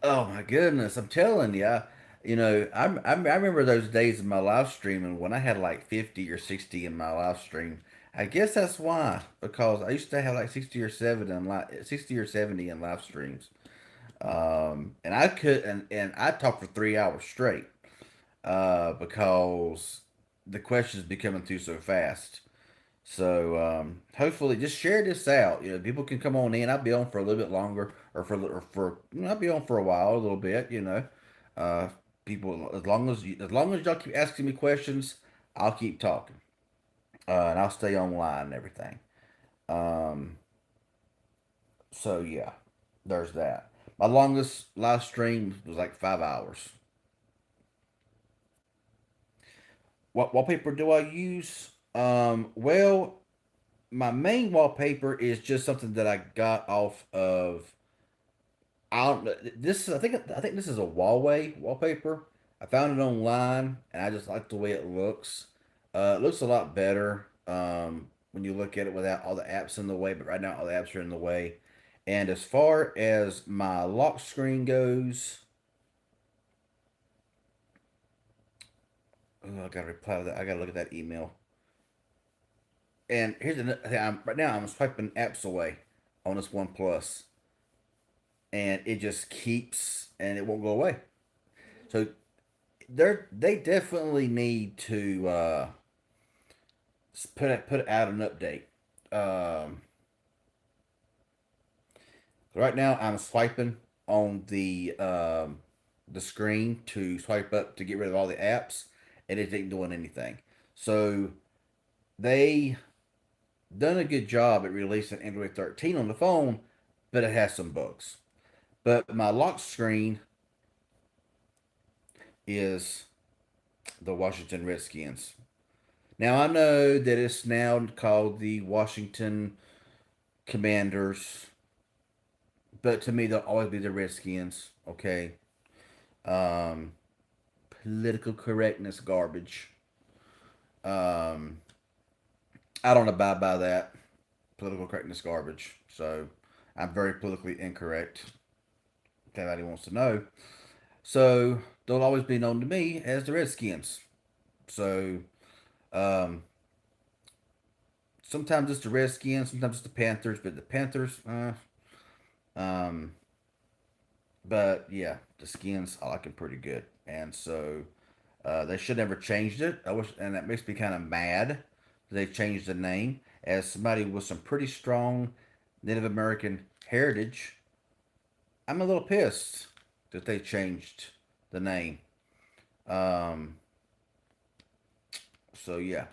Oh my goodness, I'm telling you, I remember those days of my live streaming when I had like 50 or 60 in my live stream. I guess that's why, because I used to have like 60 or 70 in live streams. And I talked for 3 hours straight, because the questions be coming through so fast. So hopefully, just share this out. People can come on in. I'll be on for a little bit longer, I'll be on for a while, a little bit. Uh, people, as long as y'all keep asking me questions, I'll keep talking, and I'll stay online and everything. Um, so yeah, there's that. My longest live stream was like 5 hours. What wallpaper do I use? Well, my main wallpaper is just something that I got off of. I don't. This I think this is a Huawei wallpaper. I found it online, and I just like the way it looks. It looks a lot better when you look at it without all the apps in the way. But right now, all the apps are in the way. And as far as my lock screen goes, oh, I gotta reply to that. I gotta look at that email. And here's another thing. Right now, I'm swiping apps away on this OnePlus, and it just keeps and it won't go away. So they definitely need to put out an update. Um, right now, I'm swiping on the screen to swipe up to get rid of all the apps, and it ain't doing anything. So they done a good job at releasing Android 13 on the phone, but it has some bugs. But my lock screen is the Washington Redskins. Now I know that it's now called the Washington Commanders, but to me they'll always be the Redskins. Okay, um, political correctness garbage. Um, I don't abide by that political correctness garbage. So I'm very politically incorrect. If anybody wants to know, so they'll always be known to me as the Redskins. So um, sometimes it's the Redskins, sometimes it's the Panthers, but the Panthers, um, but yeah, the Skins I like them pretty good, and so they should never changed it. I wish, and that makes me kind of mad that they changed the name. As somebody with some pretty strong Native American heritage, I'm a little pissed that they changed the name. Um, so yeah.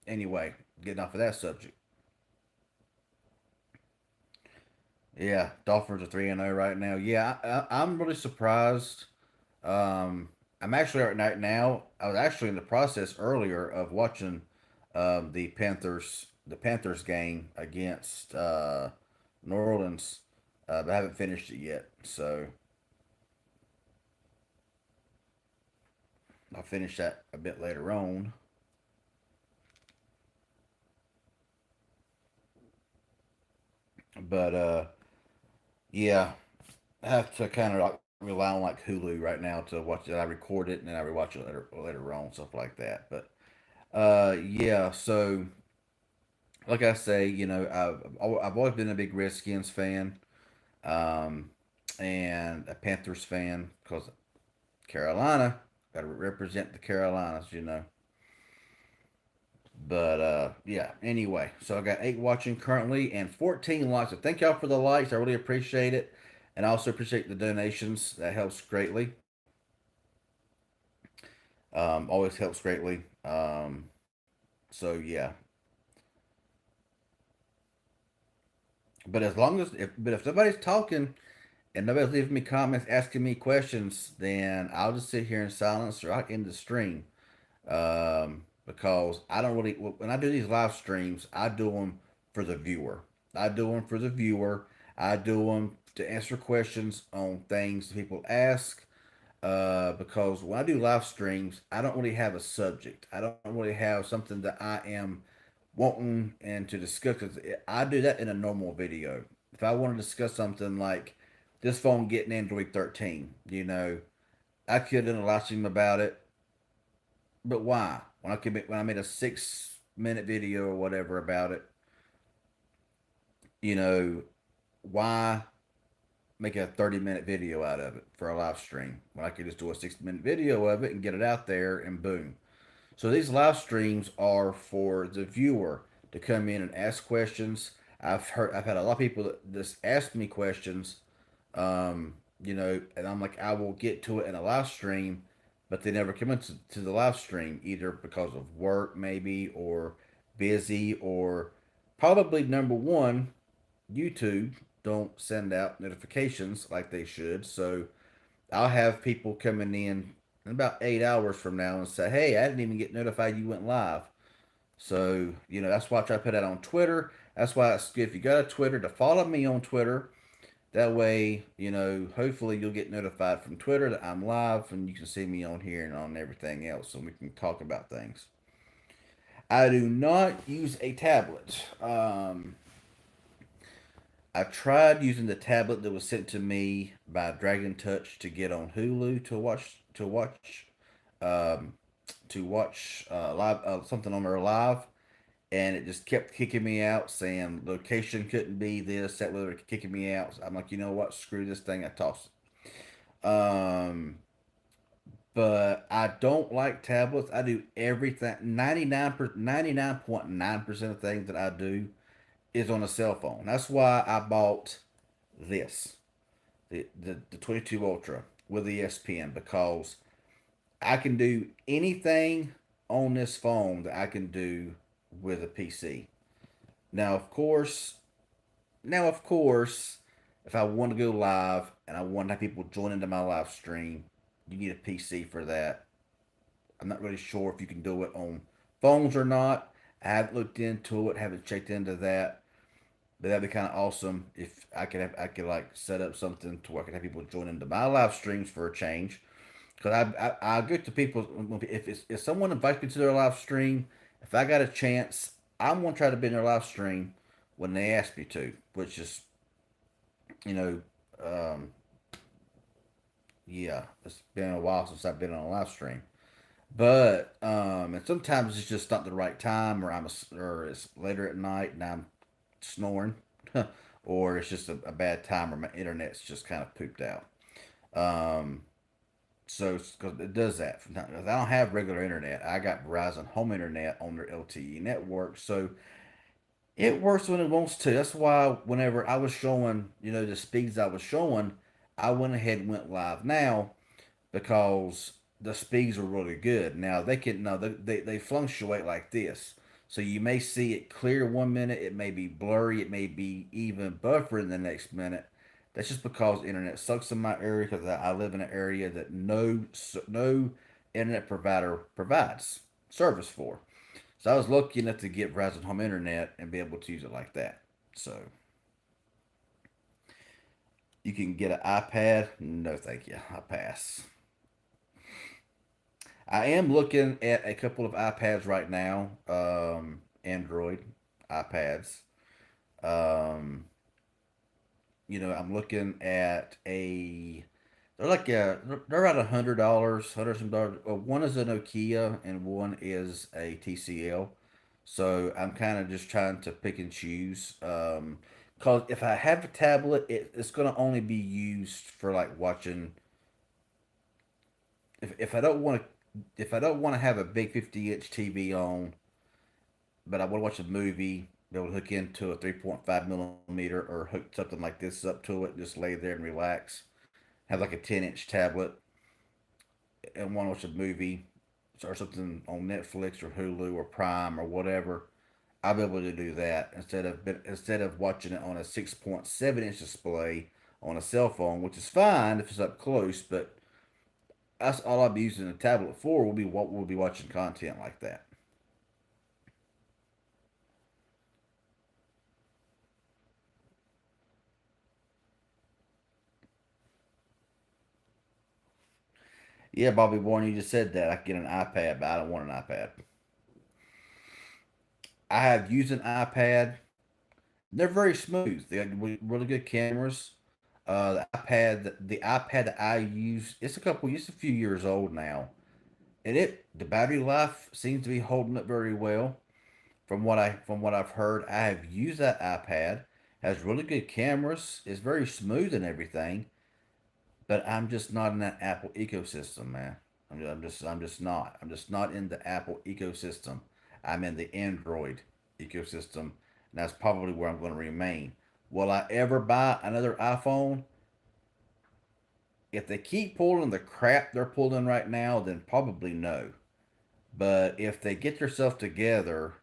Anyway, getting off of that subject. Yeah, Dolphins are 3-0 right now. Yeah, I'm really surprised. Um, I'm actually right now. I was actually in the process earlier of watching the Panthers game against New Orleans, but I haven't finished it yet. So I'll finish that a bit later on. But yeah, I have to kind of like rely on like Hulu right now to watch it. I record it and then I rewatch it later on, stuff like that. But yeah, so like I say, I've always been a big Redskins fan, um, and a Panthers fan because Carolina got to represent the Carolinas. But yeah, anyway, so I got 8 watching currently and 14 likes. So thank y'all for the likes. I really appreciate it. And I also appreciate the donations. That helps greatly. Always helps greatly. So yeah, but as long as if nobody's talking and nobody's leaving me comments, asking me questions, then I'll just sit here in silence or I'll end the stream. Because I don't really when I do these live streams, I do them for the viewer. I do them for the viewer. I do them to answer questions on things people ask. Because when I do live streams, I don't really have a subject. I don't really have something that I am wanting and to discuss. 'Cause I do that in a normal video. If I want to discuss something like this phone getting Android 13, I could in a live stream about it. But why? When I made a 6 minute video or whatever about it, you know, why make a 30-minute video out of it for a live stream when I could just do a 6 minute video of it and get it out there and boom. So these live streams are for the viewer to come in and ask questions. I've had a lot of people that just ask me questions, and I'm like, I will get to it in a live stream, but they never come into to the live stream either because of work maybe or busy or probably number one, YouTube don't send out notifications like they should. So I'll have people coming in about 8 hours from now and say, "Hey, I didn't even get notified you went live." So that's why I try to put that on Twitter. That's why it's good if you got a Twitter to follow me on Twitter. That way, hopefully you'll get notified from Twitter that I'm live and you can see me on here and on everything else, and we can talk about things. I do not use a tablet. I tried using the tablet that was sent to me by Dragon Touch to get on Hulu um, to watch live something on their live, and it just kept kicking me out, saying location couldn't be this, that, whether kicking me out. So I'm like, you know what? Screw this thing. I toss it. But I don't like tablets. I do everything. 99.9% of things that I do is on a cell phone. That's why I bought this, the 22 Ultra with the S Pen, because I can do anything on this phone that I can do with a PC. Now, of course, if I want to go live and I want to have people join into my live stream, you need a PC for that. I'm not really sure if you can do it on Phones or not, I haven't looked into it, haven't checked into that. But that'd be kind of awesome if I could like set up something to where I could have people join into my live streams for a change. Because I get to people if someone invites me to their live stream, if I got a chance, I'm gonna try to be in their live stream when they ask me to, which is you know, um, yeah, it's been a while since I've been on a live stream. But and sometimes it's just not the right time, or or it's later at night and I'm snoring, or it's just a bad time, or my internet's just kind of pooped out. Um, so because it does that. From time, I don't have regular internet. I got Verizon Home Internet on their LTE network, so it works when it wants to. That's why whenever I was showing, the speeds I was showing, I went ahead and went live now because the speeds are really good. Now they can no they fluctuate like this. So you may see it clear 1 minute, it may be blurry, it may be even buffering the next minute. That's just because internet sucks in my area because I live in an area that no internet provider provides service for. So I was lucky enough to get Verizon Home Internet and be able to use it like that. So you can get an iPad. No, thank you. I pass. I am looking at a couple of iPads right now, Android iPads. Um, I'm looking at they're about $100, hundred some dollars. One is a Nokia and one is a TCL. So I'm kind of just trying to pick and choose. Cause if I have a tablet, it's gonna only be used for like watching. If I don't want to if I don't want to have a big 50-inch TV on, but I want to watch a movie, be able to hook into a 3.5 millimeter or hook something like this up to it, just lay there and relax. Have like a 10-inch tablet and want to watch a movie or something on Netflix or Hulu or Prime or whatever. I'll be able to do that instead of watching it on a 6.7-inch display on a cell phone, which is fine if it's up close, but that's all I'll be using the tablet for. Will be what we'll be watching content like that. Yeah, Bobby Bourne, you just said that I could get an iPad, but I don't want an iPad. I have used an iPad. They're very smooth. They got really good cameras. The iPad that I use, it's a few years old now, and the battery life seems to be holding up very well. From what I've heard, I have used that iPad. Has really good cameras. It's very smooth and everything. But I'm just not in that Apple ecosystem, man. I'm just not. I'm just not in the Apple ecosystem. I'm in the Android ecosystem, and that's probably where I'm going to remain. Will I ever buy another iPhone? If they keep pulling the crap they're pulling right now, then probably no. But if they get themselves together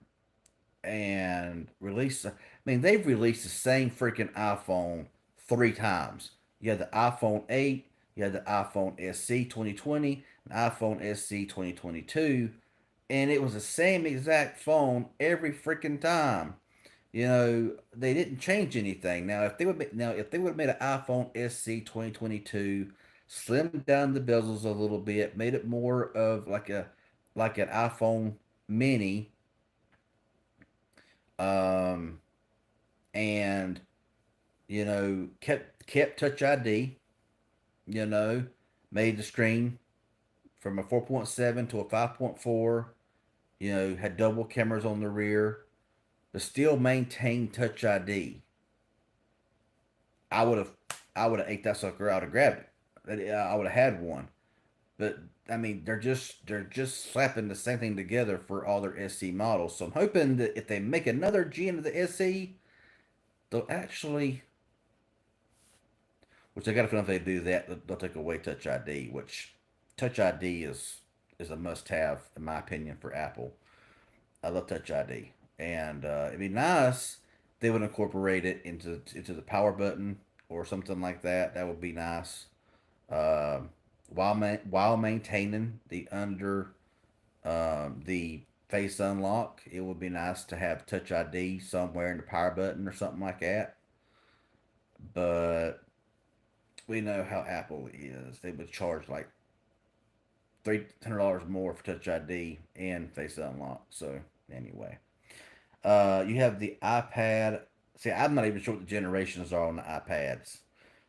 and they've released the same freaking iPhone 3 times. You had the iPhone 8, you had the iPhone SC 2020, and iPhone SC 2022, and it was the same exact phone every freaking time. They didn't change anything. Now if they would have made an iPhone SC 2022, slimmed down the bezels a little bit, made it more of like an iPhone mini, um, and kept Touch ID. You know, made the screen from a 4.7 to a 5.4. Had double cameras on the rear, but still maintained Touch ID. I would have I would have ate that sucker out and grabbed it. I would have had one. But I mean, they're just slapping the same thing together for all their SC models. So I'm hoping that if they make another gen of the SE, they'll actually, which I got a feeling if they do that, they'll take away Touch ID, which Touch ID is a must-have in my opinion for Apple. I love Touch ID, and it'd be nice if they would incorporate it into the power button or something like that. That would be nice. While maintaining the Face unlock. It would be nice to have Touch ID somewhere in the power button or something like that. But we know how Apple is. They would charge like $300 more for Touch ID and Face Unlock. So anyway, you have the iPad. See, I'm not even sure what the generations are on the iPads.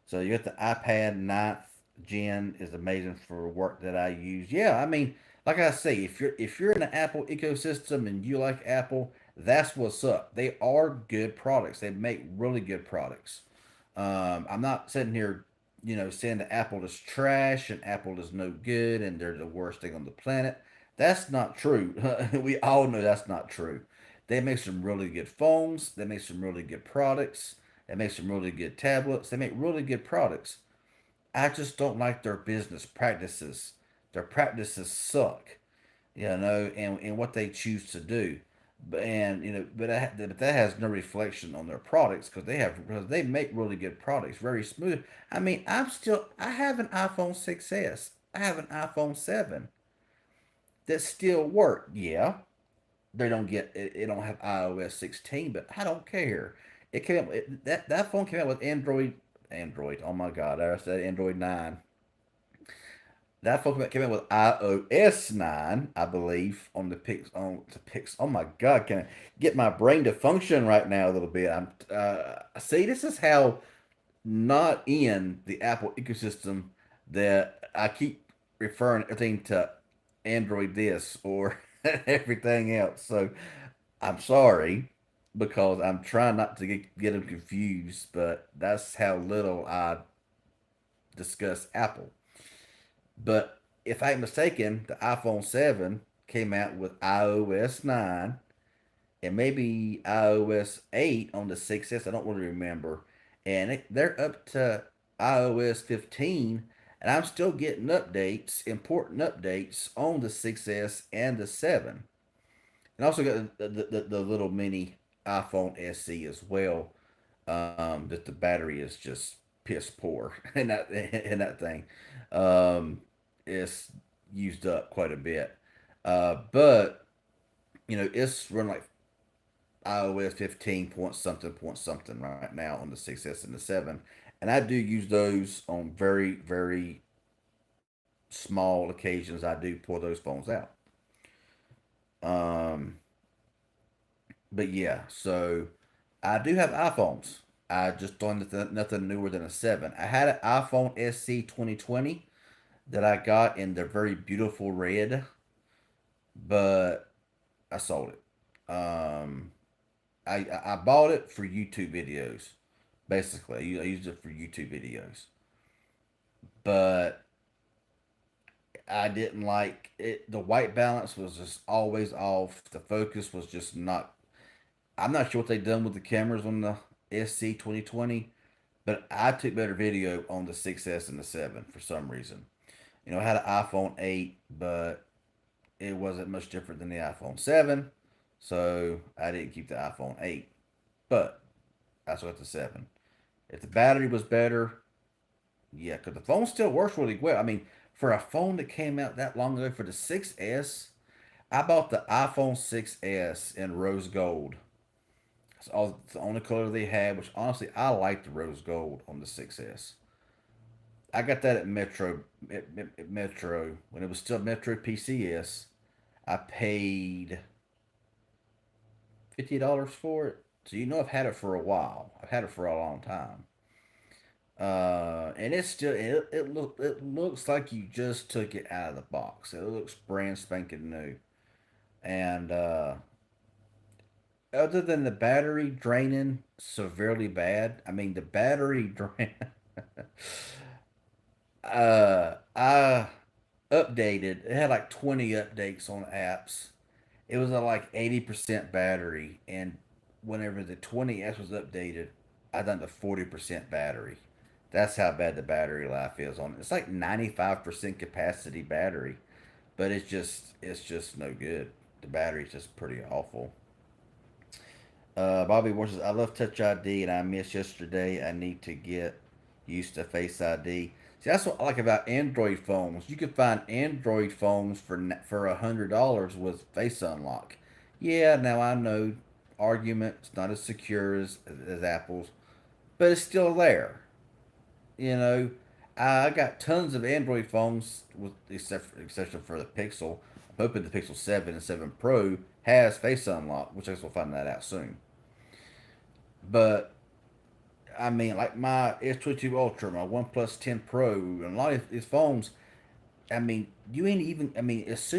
So you got the iPad ninth gen is amazing for work that I use. Yeah, I mean, like I say, if you're in the Apple ecosystem and you like Apple, that's what's up. They are good products. They make really good products. I'm not sitting here, saying that Apple is trash and Apple is no good and they're the worst thing on the planet. That's not true. We all know that's not true. They make some really good phones. They make some really good products. They make some really good tablets. They make really good products. I just don't like their business practices. Their practices suck, and what they choose to do. But that has no reflection on their products because they make really good products, very smooth. I mean, I have an iPhone 6s. I have an iPhone 7 that still work. Yeah, it don't have iOS 16, but I don't care. It came up, that phone came out with Android. Oh my God, I said Android 9. That phone came out with iOS 9, I believe, on the Pix. Oh my God, can I get my brain to function right now a little bit? See, this is how not in the Apple ecosystem that I keep referring everything to Android this or everything else. So I'm sorry because I'm trying not to get them confused, but that's how little I discuss Apple. But if I'm mistaken, the iPhone 7 came out with iOS 9 and maybe iOS 8 on the 6S. I don't really remember. And they're up to iOS 15, and I'm still getting updates, important updates on the 6S and the 7. And also got the little mini iPhone SE as well. That the battery is just piss poor in that thing. Um, it's used up quite a bit. But it's running like iOS 15 point something right now on the 6S and the 7. And I do use those on very, very small occasions. I do pull those phones out. Um, but yeah, so I do have iPhones. I just don't nothing newer than a 7. I had an iPhone SC 2020 that I got in the very beautiful red, but I sold it. I bought it for YouTube videos, basically. I used it for YouTube videos, but I didn't like it. The white balance was just always off. The focus was just not. I'm not sure what they done with the cameras on the SC 2020, but I took better video on the 6S and the 7 for some reason. I had an iPhone 8, but it wasn't much different than the iPhone 7, so I didn't keep the iPhone 8. But I still got the 7. If the battery was better, yeah, because the phone still works really well. I mean, for a phone that came out that long ago for the 6S, I bought the iPhone 6S in rose gold. It's the only color they had, which honestly, I like the rose gold on the 6S. I got that at Metro when it was still Metro PCS. I paid $50 for it. So I've had it for a while. I've had it for a long time. And it looks like you just took it out of the box. It looks brand spanking new. And other than the battery draining severely bad, I mean the battery drain. I updated. It had like 20 updates on apps. It was at like 80% battery, and whenever the 20S was updated, I done to 40% battery. That's how bad the battery life is on it. It's like 95% capacity battery, but it's just no good. The battery's just pretty awful. Bobby Moore says, I love Touch ID and I missed yesterday. I need to get used to Face ID. See, that's what I like about Android phones. You can find Android phones for $100 with Face Unlock. Yeah, now I know argument it's not as secure as Apple's, but it's still there. You know, I got tons of Android phones with exception for the Pixel. I'm hoping the Pixel 7 and 7 Pro has Face Unlock, which I guess we'll find that out soon. But I mean, like my S22 Ultra, my OnePlus 10 Pro, and a lot of these phones. I mean, you ain't even. I mean, as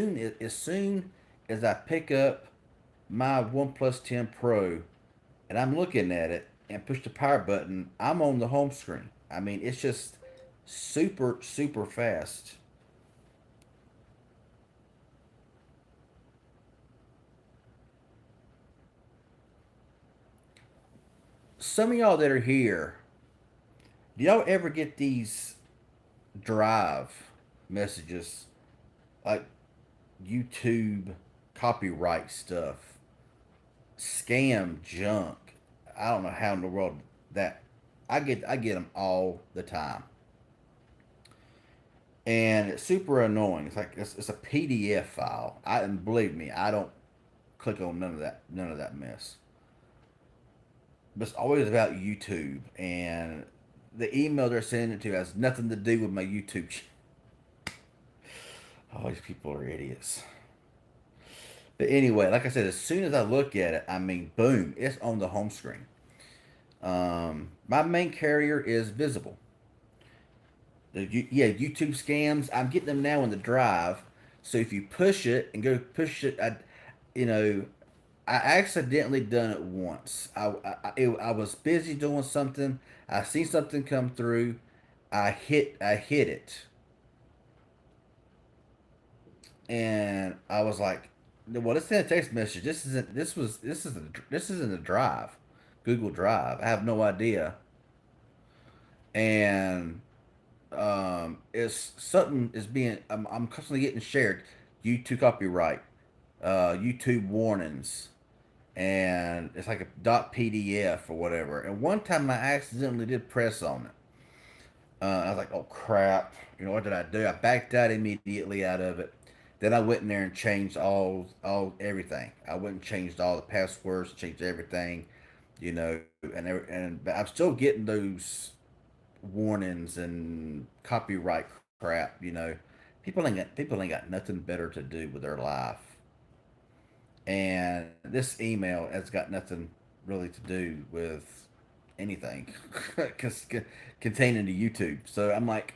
I pick up my OnePlus 10 Pro and I'm looking at it and push the power button, I'm on the home screen. I mean, it's just super fast. Some of y'all that are here, do y'all ever get these drive messages like YouTube copyright stuff, scam junk? I don't know how in the world that I get them all the time, and it's super annoying. It's like it's a PDF file. And believe me, I don't click on none of that mess. But it's always about YouTube, and the email they're sending it to has nothing to do with my YouTube. Oh, these people are idiots. But anyway, like I said, as soon as I look at it, I mean, boom, it's on the home screen. My main carrier is Visible. Yeah, YouTube scams. I'm getting them now in the drive. So if you push it and go push it, you know, I accidentally done it once. I was busy doing something. I seen something come through. I hit it, and I was like, "Well, this isn't a text message. This isn't a drive, Google Drive. I have no idea." And it's something is being. I'm constantly getting shared. YouTube copyright, YouTube warnings, and it's like a .pdf or whatever. And one time I accidentally did press on it. I was like, "Oh crap!" You know what did I do? I backed out immediately out of it. Then I went in there and changed all everything. I went and changed all the passwords, changed everything, and but I'm still getting those warnings and copyright crap. People ain't got nothing better to do with their life, and this email has got nothing really to do with anything because containing the YouTube. So I'm like,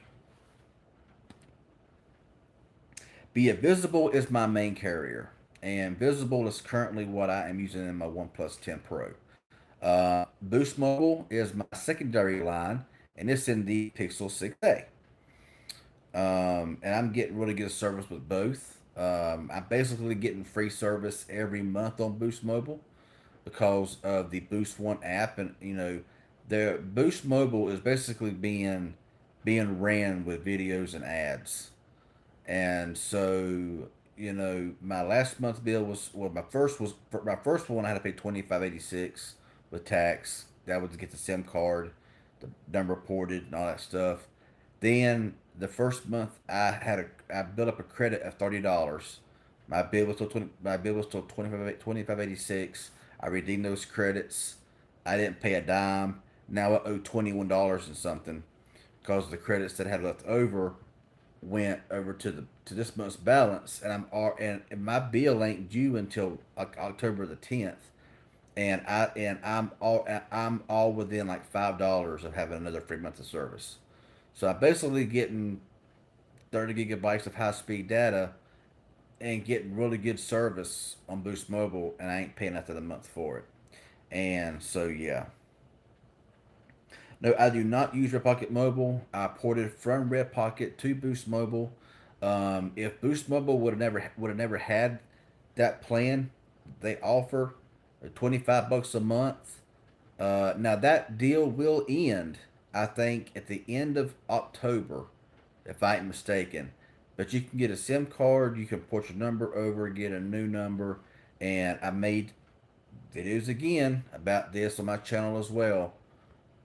be it Visible is my main carrier, and Visible is currently what I am using in my OnePlus 10 Pro. Boost Mobile is my secondary line, and it's in the Pixel 6a. And I'm getting really good service with both. I'm basically getting free service every month on Boost Mobile because of the Boost One app, and the Boost Mobile is basically being ran with videos and ads. And so, my last month bill my first one I had to pay 25.86 with tax. That was to get the SIM card, the number ported, and all that stuff. Then the first month I built up a credit of $30. My bill was still 25.86. I redeemed those credits. I didn't pay a dime. Now I owe $21 and something because the credits that I had left over went over to this month's balance, and and my bill ain't due until October the 10th, and I'm all within like $5 of having another free month of service. So I'm basically getting 30 gigabytes of high speed data and getting really good service on Boost Mobile, and I ain't paying nothing a month for it. And so yeah, no, I do not use Red Pocket Mobile. I ported from Red Pocket to Boost Mobile. If Boost Mobile would have never had that plan they offer, $25 a month. Now that deal will end, I think, at the end of October, if I ain't mistaken. But you can get a SIM card, you can port your number over, get a new number, and I made videos again about this on my channel as well,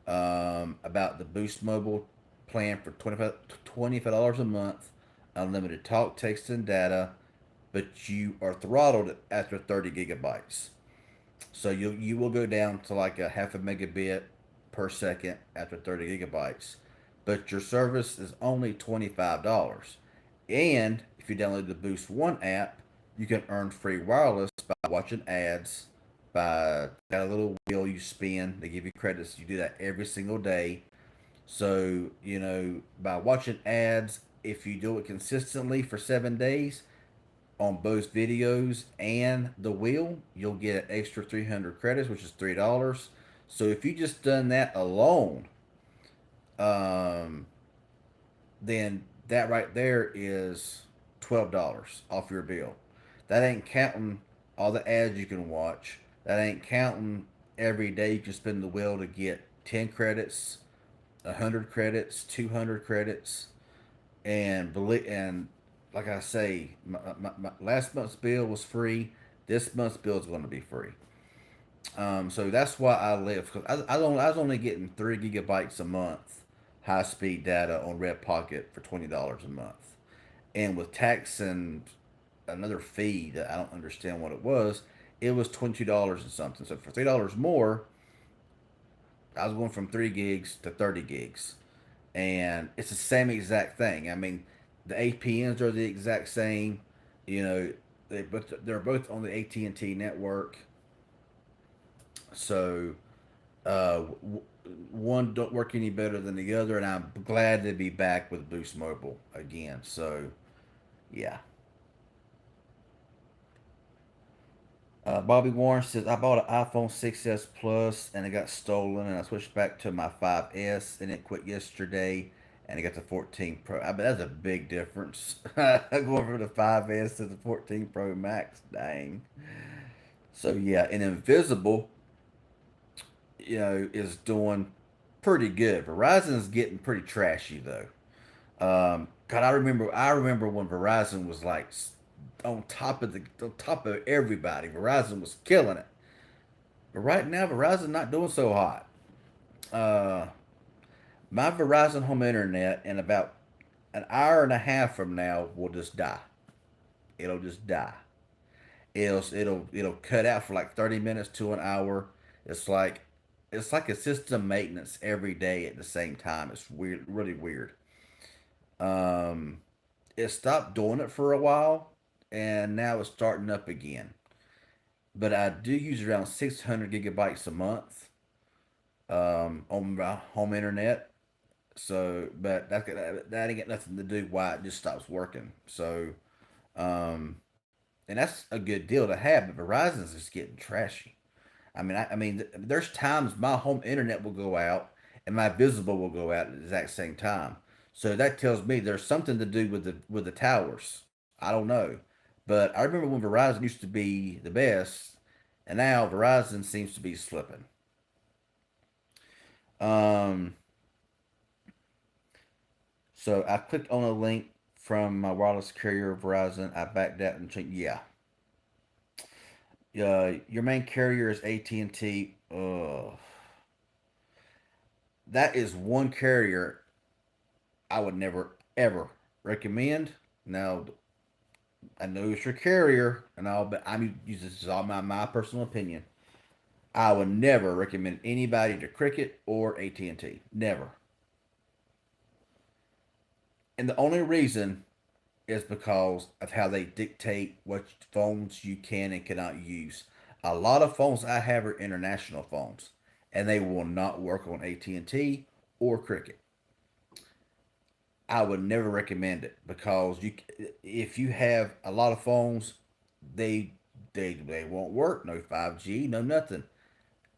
about the Boost Mobile. plan for $25 a month, unlimited talk, text, and data, but you are throttled after 30 gigabytes. So you will go down to like a half a megabit per second after 30 gigabytes, but your service is only $25. And if you download the Boost One app, you can earn free wireless by watching ads. By got a little wheel you spin, they give you credits. You do that every single day. So by watching ads, if you do it consistently for 7 days, on both videos and the wheel, you'll get an extra 300 credits, which is $3. So if you just done that alone, um, then that right there is $12 off your bill. That ain't counting all the ads you can watch. That ain't counting every day you can spin the wheel to get 10 credits, 100 credits, 200 credits, and like I say, my last month's bill was free. This month's bill is going to be free. So that's why I live. Cause I was only getting 3 gigabytes a month high speed data on Red Pocket for $20 a month, and with tax and another fee that I don't understand what it was $22 and something. So for $3 more, I was going from 3 gigs to 30 gigs, and it's the same exact thing. I mean, the APNs are the exact same. You know, they're both on the AT&T network. So one don't work any better than the other, and I'm glad to be back with Boost Mobile again. So yeah. Bobby Warren says, I bought an iPhone 6S Plus and it got stolen, and I switched back to my 5S and it quit yesterday, and I got the 14 Pro. I mean, that's a big difference. Going from the 5S to the 14 Pro Max. Dang. So, yeah, and Invisible, is doing pretty good. Verizon's getting pretty trashy, though. God, I remember when Verizon was like on top of everybody. Verizon was killing it. But right now, Verizon not doing so hot. Uh, my Verizon home internet in about an hour and a half from now will just die. It'll just die. It'll cut out for like 30 minutes to an hour. It's like it's like a system maintenance every day at the same time. It's weird, really weird. Um, it stopped doing it for a while, and now it's starting up again. But I do use around 600 gigabytes a month on my home internet. So, but that ain't got nothing to do why it just stops working. So, um, and that's a good deal to have. But Verizon's just getting trashy. I mean, there's times my home internet will go out and my visible will go out at the exact same time. So that tells me there's something to do with the towers. I don't know, but I remember when Verizon used to be the best, and now Verizon seems to be slipping. Um, so I clicked on a link from my wireless carrier, Verizon. I backed out and changed. Yeah, your main carrier is AT&T. That is one carrier I would never ever recommend. Now I know it's your carrier and all, but I'm using this is all my personal opinion. I would never recommend anybody to Cricket or AT&T. Never. And the only reason is because of how they dictate what phones you can and cannot use. A lot of phones I have are international phones, and they will not work on AT&T or Cricket. I would never recommend it because if you have a lot of phones, they they won't work. No 5G, no nothing.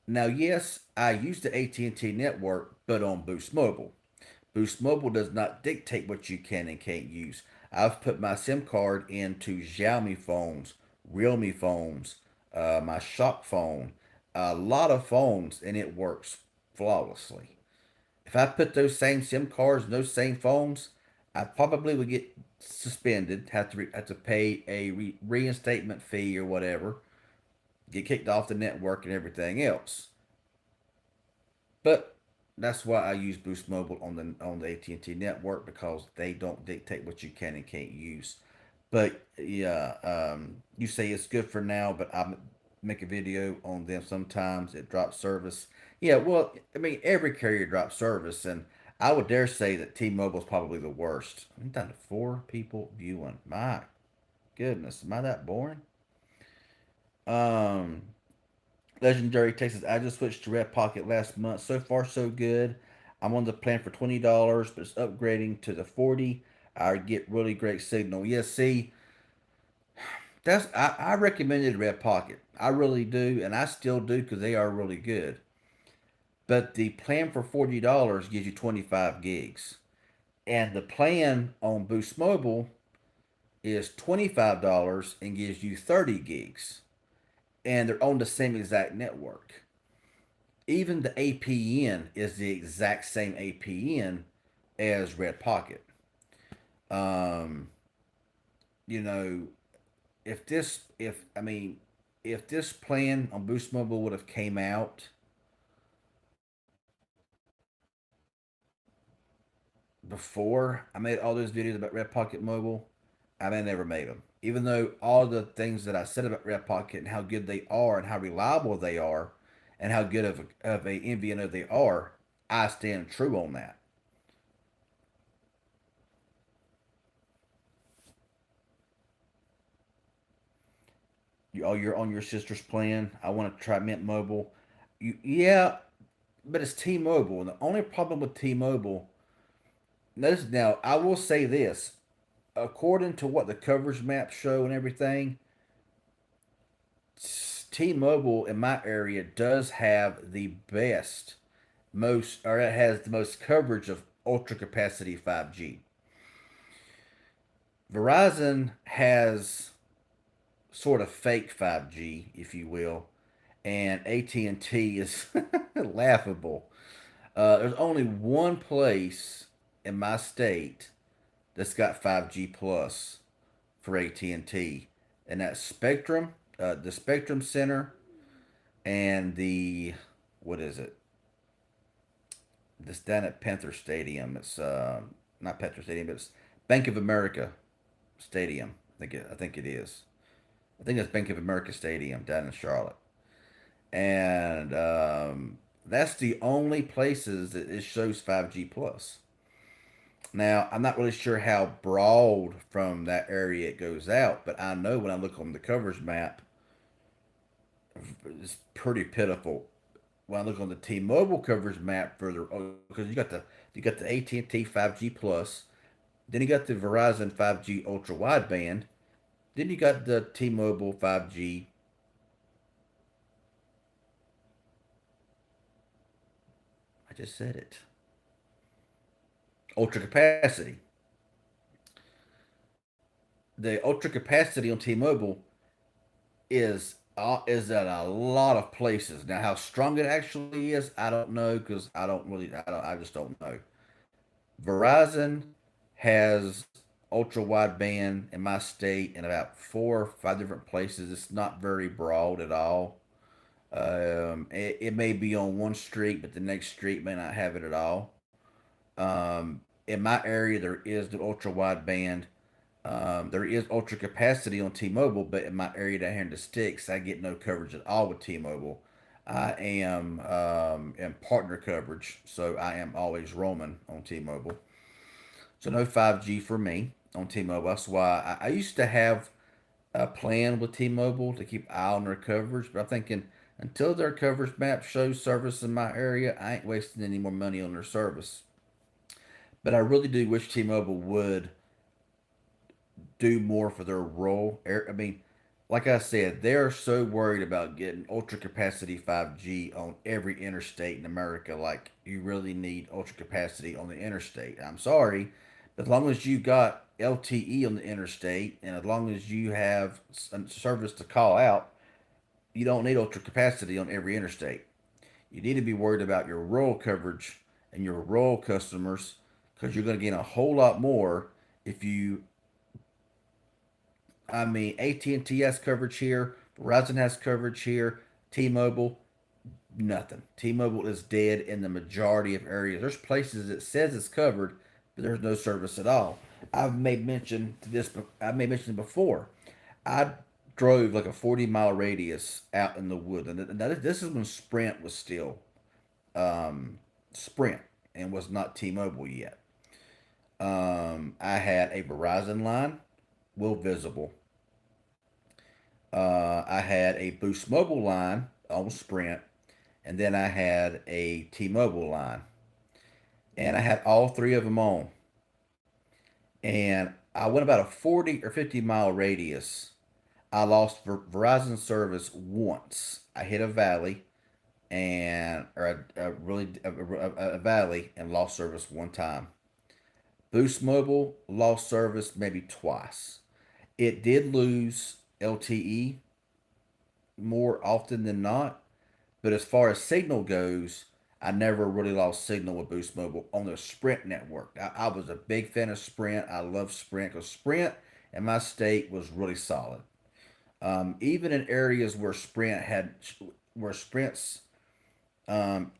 Now, yes, I use the AT&T network, but on Boost Mobile. Boost Mobile does not dictate what you can and can't use. I've put my SIM card into Xiaomi phones, Realme phones, my Shock phone, a lot of phones, and it works flawlessly. If I put those same SIM cards and those same phones, I probably would get suspended, have to pay a reinstatement fee or whatever, get kicked off the network and everything else. But that's why I use Boost Mobile on the AT&T network because they don't dictate what you can and can't use. But yeah, you say it's good for now, but I make a video on them. Sometimes it drops service. Yeah, well, I mean every carrier drops service, and I would dare say that T-Mobile is probably the worst. I'm down to 4 people viewing. My goodness, am I that boring? Um, Legendary Texas. I just switched to Red Pocket last month. So far, so good. I'm on the plan for $20, but it's upgrading to the 40. I get really great signal. Yeah, see, I recommended Red Pocket. I really do, and I still do because they are really good. But the plan for $40 gives you 25 gigs, and the plan on Boost Mobile is $25 and gives you 30 gigs, and they're on the same exact network. Even the APN is the exact same APN as Red Pocket. Um, you know, if this plan on Boost Mobile would have came out before I made all those videos about Red Pocket Mobile, I may never made them. Even though all the things that I said about Red Pocket and how good they are and how reliable they are and how good of a MVNO they are, I stand true on that. You're on your sister's plan. I want to try Mint Mobile. Yeah, but it's T-Mobile. And the only problem with T-Mobile, notice now, I will say this. According to what the coverage maps show and everything, T-Mobile in my area does have the best, most, or it has the most coverage of ultra capacity 5G. Verizon has sort of fake 5G, if you will, and AT&T is laughable. There's only one place in my state that's got 5G plus for AT&T, and that's Spectrum, the Spectrum Center, and the what is it? This down at Panther Stadium. It's not Panther Stadium, but it's Bank of America Stadium. I think it is. I think it's Bank of America Stadium down in Charlotte, and that's the only places that it shows 5G plus. Now, I'm not really sure how broad from that area it goes out, but I know when I look on the coverage map, it's pretty pitiful. When I look on the T-Mobile coverage map further, because you got the AT&T 5G plus, then you got the Verizon 5G ultra wideband, then you got the T-Mobile 5G. I just said it. Ultra capacity. The ultra capacity on T-Mobile is at a lot of places. Now, how strong it actually is, I don't know because I just don't know. Verizon has ultra wideband in my state in about 4 or 5 different places. It's not very broad at all. It may be on one street, but the next street may not have it at all. In my area, there is the ultra wideband. There is ultra capacity on T-Mobile, but in my area down here in the sticks, I get no coverage at all with T-Mobile. I am in partner coverage, so I am always roaming on T-Mobile. So no 5G for me on T-Mobile. That's why I used to have a plan with T-Mobile to keep an eye on their coverage, but I'm thinking until their coverage map shows service in my area, I ain't wasting any more money on their service. But I really do wish T-Mobile would do more for their rural air. I mean, like I said, they're so worried about getting ultra capacity 5G on every interstate in America. Like, you really need ultra capacity on the interstate. I'm sorry, but as long as you got LTE on the interstate and as long as you have service to call out, you don't need ultra capacity on every interstate. You need to be worried about your rural coverage and your rural customers because you're going to gain a whole lot more if you I mean, AT&T has coverage here. Verizon has coverage here. T-Mobile. Nothing. T-Mobile is dead in the majority of areas. There's places it says it's covered, but there's no service at all. I've made mention to this. I made mention before. I drove like a 40-mile radius out in the woods, and this is when Sprint was still Sprint and was not T-Mobile yet. I had a Verizon line, Will Visible. I had a Boost Mobile line on Sprint, and then I had a T-Mobile line, and I had all three of them on. And I went about a 40 or 50-mile radius. I lost Verizon service once. I hit a valley and or a really a valley and lost service one time. Boost Mobile lost service maybe twice. It did lose LTE more often than not, but as far as signal goes, I never really lost signal with Boost Mobile on the Sprint network. I was a big fan of Sprint. I love Sprint because Sprint in my state was really solid. Even in areas where Sprint's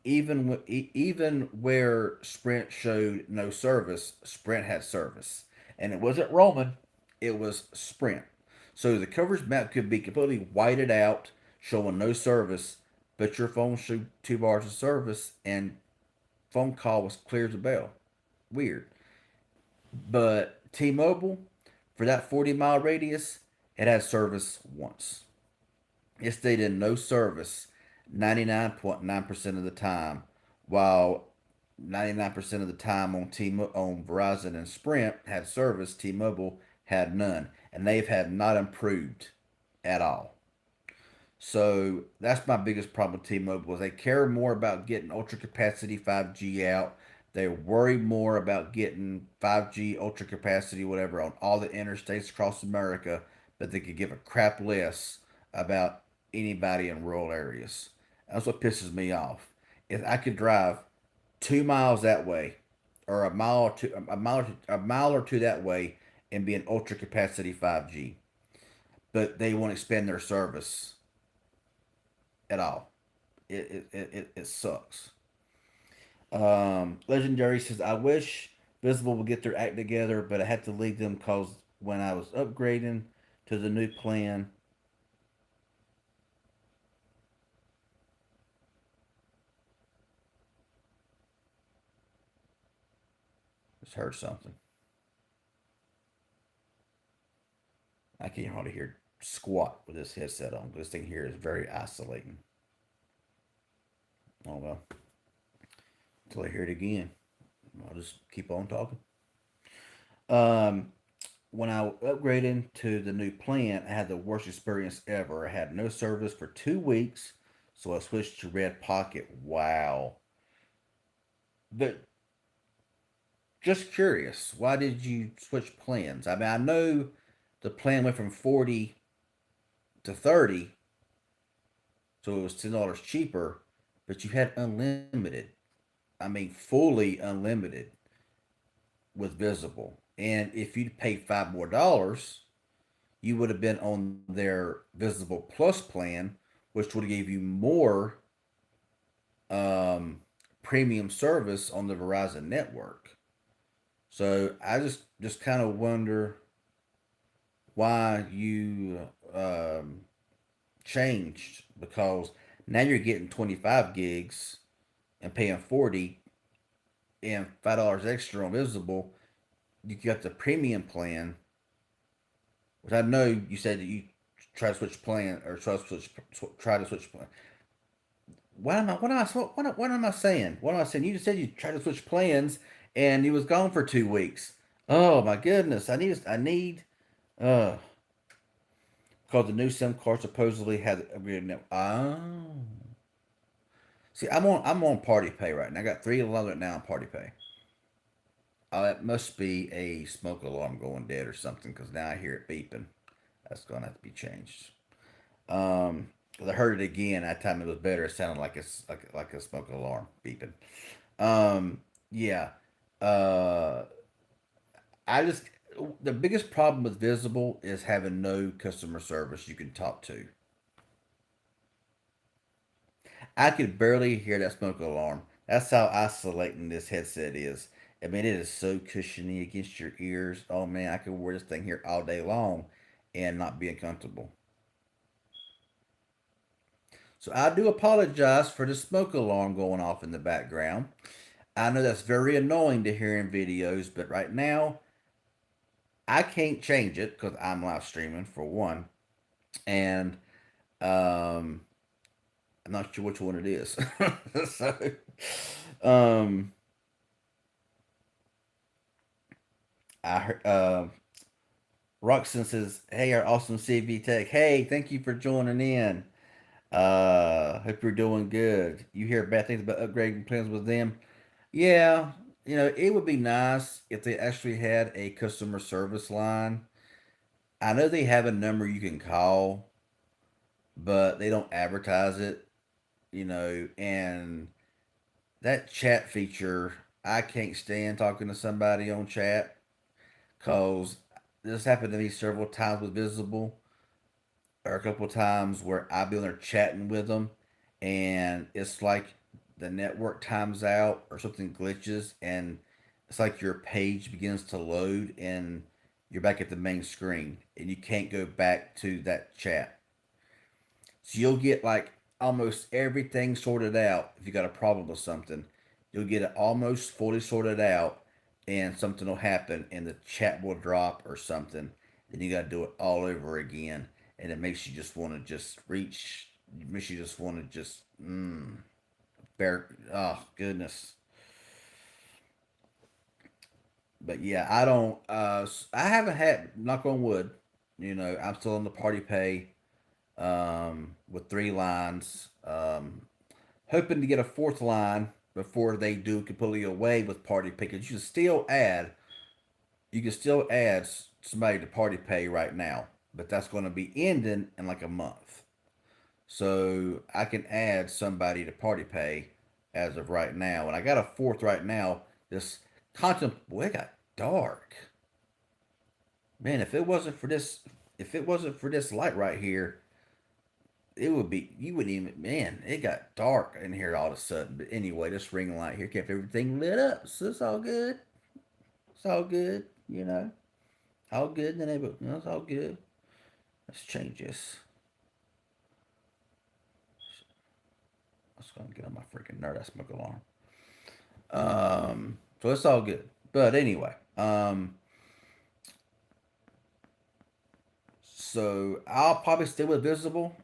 even where Sprint showed no service, Sprint had service, and it wasn't roaming; it was Sprint. So the coverage map could be completely whited out, showing no service, but your phone showed 2 bars of service, and phone call was clear as a bell. Weird, but T-Mobile for that 40-mile radius, it had service once. It stayed in no service 99.9% of the time, while 99% of the time on Verizon and Sprint had service, T-Mobile had none, and they've had not improved at all. So that's my biggest problem with T-Mobile is they care more about getting ultra capacity 5G out. They worry more about getting 5G ultra capacity whatever on all the interstates across America, but they could give a crap less about anybody in rural areas. That's what pisses me off. If I could drive 2 miles that way, or a mile or two that way, and be an ultra capacity 5G, but they won't expand their service at all. It sucks. Legendary says, I wish Visible would get their act together, but I had to leave them because when I was upgrading to the new plan, just heard something. I can't hardly hear squat with this headset on. This thing here is very isolating. Oh well, until I hear it again, I'll just keep on talking. Um, when I upgraded to the new plan, I had the worst experience ever. I had no service for 2 weeks, so I switched to Red Pocket. Wow. But just curious, why did you switch plans? I mean, I know the plan went from 40 to 30, so it was $10 cheaper, but you had unlimited. I mean, fully unlimited with Visible. And if you'd paid $5 more, you would have been on their Visible Plus plan, which would give you more um, premium service on the Verizon network. So I just kind of wonder why you changed because now you're getting 25 gigs and paying 40 and $5 extra on Visible. You got the premium plan, which I know you said that you try to switch plan or try to switch plan. What am I saying? What am I saying? You just said you tried to switch plans and you was gone for 2 weeks. Oh my goodness! Uh because the new SIM card supposedly had a weird net. Oh, see, I'm on Party Pay right now. I got 3 of now on Party Pay. Oh, that must be a smoke alarm going dead or something because now I hear it beeping. That's gonna have to be changed. Um, 'Cause I heard it again. That time it was better. It sounded like like a smoke alarm beeping. Yeah. Uh, I just the biggest problem with Visible is having no customer service you can talk to. I could barely hear that smoke alarm. That's how isolating this headset is. I mean, it is so cushiony against your ears. Oh man, I could wear this thing here all day long and not be uncomfortable. So I do apologize for the smoke alarm going off in the background. I know that's very annoying to hear in videos, but right now I can't change it because I'm live streaming for one, and um, I'm not sure which one it is. so, um, I heard, Roxon says, "Hey, our awesome CV tech. Hey, thank you for joining in. Hope you're doing good. You hear bad things about upgrading plans with them? Yeah, it would be nice if they actually had a customer service line. I know they have a number you can call, but they don't advertise it, and that chat feature, I can't stand talking to somebody on chat because this happened to me several times with Visible, or a couple of times where I've been there chatting with them, and it's like the network times out or something glitches, and it's like your page begins to load, and you're back at the main screen, and you can't go back to that chat. So you'll get like almost everything sorted out. If you got a problem with something, you'll get it almost fully sorted out, and something will happen, and the chat will drop or something. Then you got to do it all over again, and it makes you just want to just reach. Makes you just want to just bear. Oh goodness. But yeah, I don't. I haven't had knock on wood. I'm still on the party pay. With three lines. Hoping to get a fourth line before they do completely away with party pay. Because you can still add somebody to party pay right now, but that's going to be ending in like a month. So I can add somebody to party pay as of right now, and I got a fourth right now. This content, boy, it got dark. Man, if it wasn't for this light right here, it would be you wouldn't even man, it got dark in here all of a sudden. But anyway, this ring light here kept everything lit up, so it's all good. It's all good, all good in the neighborhood. It's all good. Let's change this. Let's go and get on my freaking nerd ass smoke alarm. So it's all good. But anyway, so I'll probably stay with Visible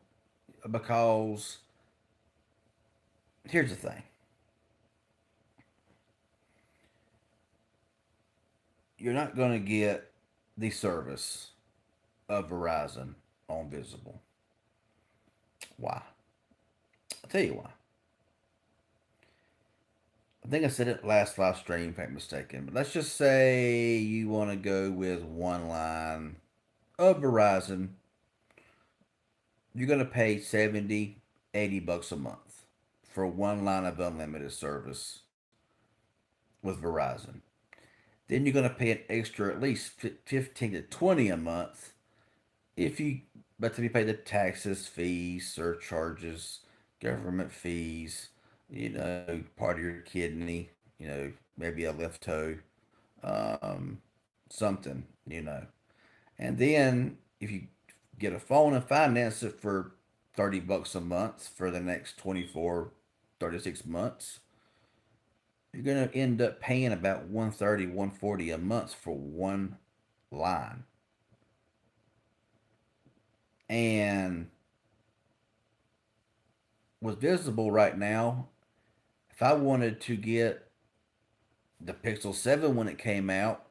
because here's the thing: you're not gonna get the service of Verizon on Visible. Why? I'll tell you why. I think I said it last live stream, if I'm mistaken. But let's just say you want to go with one line of Verizon. You're going to pay 70, 80 bucks a month for one line of unlimited service with Verizon. Then you're going to pay an extra at least 15 to 20 a month if you but to be paid the taxes, fees, surcharges, government fees, part of your kidney, maybe a left toe, um, something, And then if you get a phone and finance it for 30 bucks a month for the next 24, 36 months, you're going to end up paying about 130, 140 a month for one line. And with Visible right now, if I wanted to get the Pixel 7 when it came out,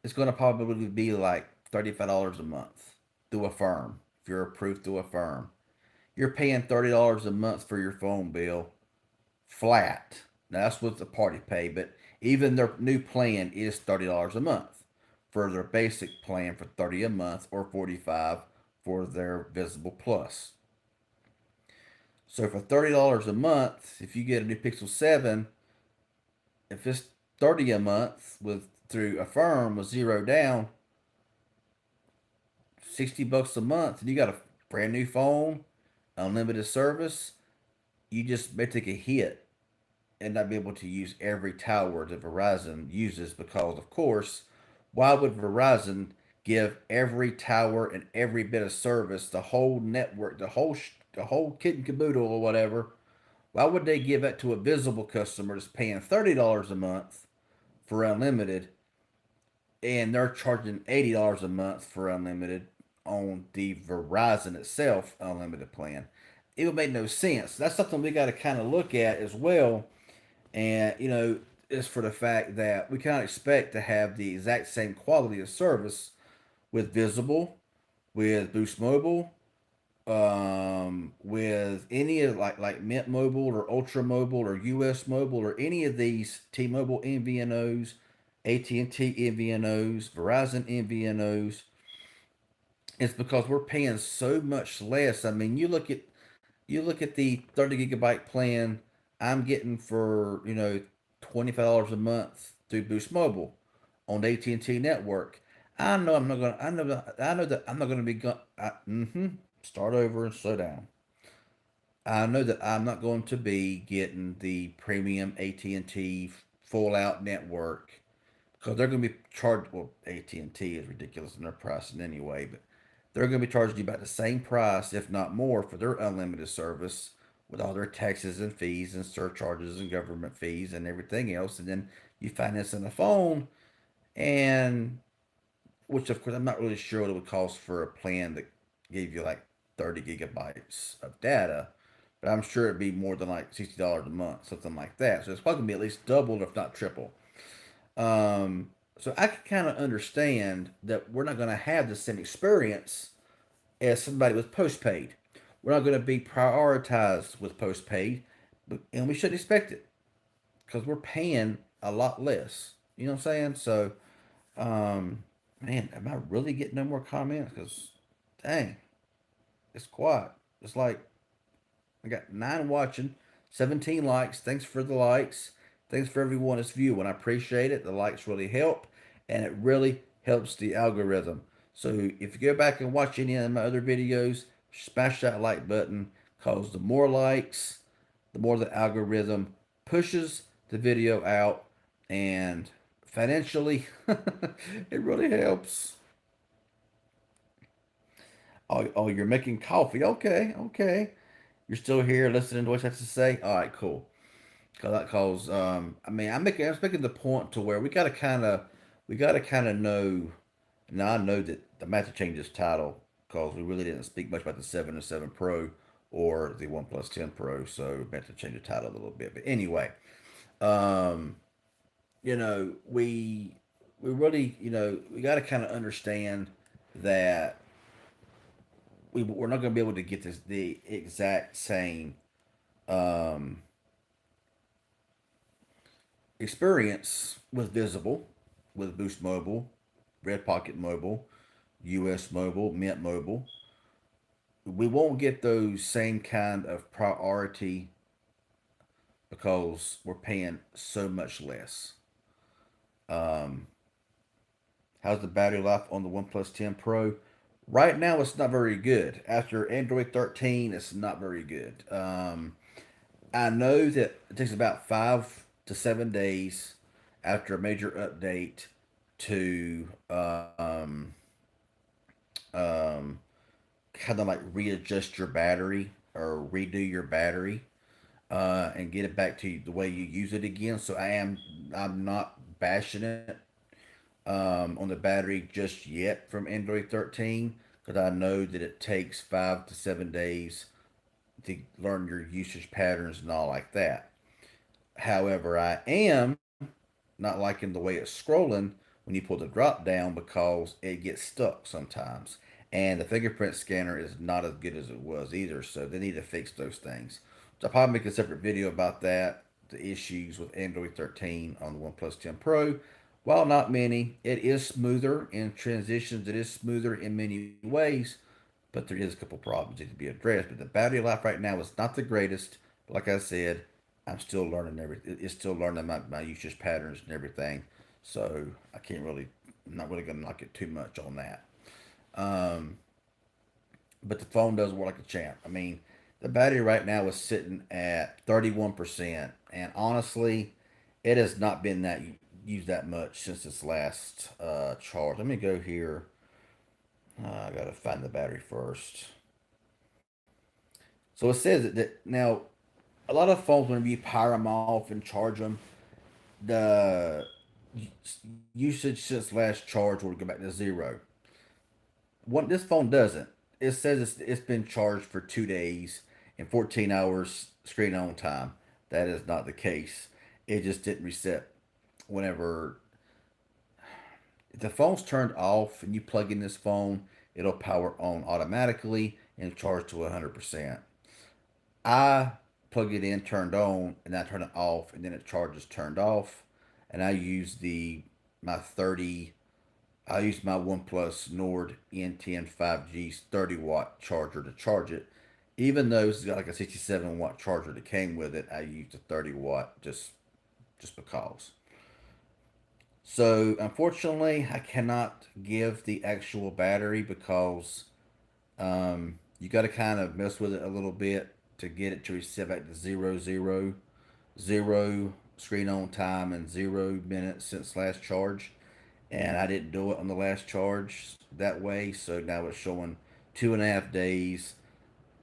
it's going to probably be like $35 a month through a firm. If you're approved through a firm, you're paying $30 a month for your phone bill flat. Now that's with the party pay, but even their new plan is $30 a month for their basic plan for 30 a month or 45 for their Visible Plus. So for $30 a month, if you get a new Pixel 7, if it's 30 a month with through a firm with zero down, 60 bucks a month, and you got a brand new phone, unlimited service, you just may take a hit and not be able to use every tower that Verizon uses because, of course, why would Verizon give every tower and every bit of service, the whole network, the whole kit and caboodle or whatever? Why would they give that to a visible customer that's paying $30 a month for unlimited, and they're charging $80 a month for unlimited on the Verizon itself unlimited plan? It would make no sense. That's something we got to kind of look at as well. And, is for the fact that we cannot expect to have the exact same quality of service with Visible, with Boost Mobile, with any of like Mint Mobile or Ultra Mobile or US Mobile or any of these T-Mobile MVNOs, AT&T MVNOs, Verizon MVNOs. It's because we're paying so much less. I mean, you look at the 30 gigabyte plan I'm getting for $25 a month through Boost Mobile on the AT&T network. I know I'm not gonna. I know that I'm not gonna be. Start over and slow down. I know that I'm not going to be getting the premium AT&T full out network because they're going to be charged. Well, AT&T is ridiculous in their pricing anyway, but they're going to be charging you about the same price, if not more, for their unlimited service with all their taxes and fees and surcharges and government fees and everything else. And then you finance on the phone, and which of course I'm not really sure what it would cost for a plan that gave you like 30 gigabytes of data, but I'm sure it'd be more than like $60 a month, something like that. So it's probably gonna be at least double, if not triple. So I can kind of understand that we're not going to have the same experience as somebody with postpaid. We're not going to be prioritized with postpaid, and we should expect it because we're paying a lot less. You know what I'm saying? So, man, am I really getting no more comments? Because, dang, it's quiet. It's like I got 9 watching, 17 likes. Thanks for the likes. Thanks for everyone that's viewing. I appreciate it. The likes really help, and it really helps the algorithm. So if you go back and watch any of my other videos, smash that like button because the more likes, the more the algorithm pushes the video out, and financially, it really helps. Oh, you're making coffee. Okay, okay. You're still here listening to what I have to say. All right, cool. Cause I mean, I'm making the point to where we gotta kind of know. Now I know that I might have to change this title because we really didn't speak much about the 7 and 7 Pro or the OnePlus 10 Pro, so we have to change the title a little bit. But anyway, um, we really, we got to kind of understand that we're not going to be able to get the exact same um, experience with Visible, with Boost Mobile, Red Pocket Mobile, US Mobile, Mint Mobile. We won't get those same kind of priority because we're paying so much less. Um, how's the battery life on the OnePlus 10 Pro? Right now, it's not very good. After Android 13, it's not very good. I know that it takes about 5 to 7 days after a major update to um, kind of like readjust your battery or redo your battery and get it back to the way you use it again. So I'm not bashing it on the battery just yet from Android 13 because I know that it takes 5 to 7 days to learn your usage patterns and all like that. However, I am not liking the way it's scrolling when you pull the drop down because it gets stuck sometimes. And the fingerprint scanner is not as good as it was either, so they need to fix those things. So I'll probably make a separate video about that, the issues with Android 13 on the OnePlus 10 Pro. While not many, it is smoother in transitions, it is smoother in many ways, but there is a couple problems that need to be addressed. But the battery life right now is not the greatest. But like I said, I'm still learning It's still learning my usage patterns and everything. So I can't really. I'm not really gonna knock it too much on that. Um, but the phone does work like a champ. I mean, The battery right now is sitting at 31%, and honestly, it has not been that used that much since its last charge. Let me go here. I gotta find the battery first. So it says that now a lot of phones, whenever you power them off and charge them, the usage since last charge will go back to zero. What this phone doesn't. It says it's been charged for 2 days and 14 hours screen on time. That is not the case. It just didn't reset whenever if the phone's turned off and you plug in this phone, it'll power on automatically and charge to 100%. I plug it in, turned on, and I turn it off, and then it charges turned off. And I use my 30. I use my OnePlus Nord N10 5G's 30-watt charger to charge it. Even though it's got like a 67-watt charger that came with it, I used a 30-watt just because. So unfortunately, I cannot give the actual battery because you got to kind of mess with it a little bit to get it to reset back to 0, 0, 0 screen on time and 0 minutes since last charge. And I didn't do it on the last charge that way, so now it's showing 2.5 days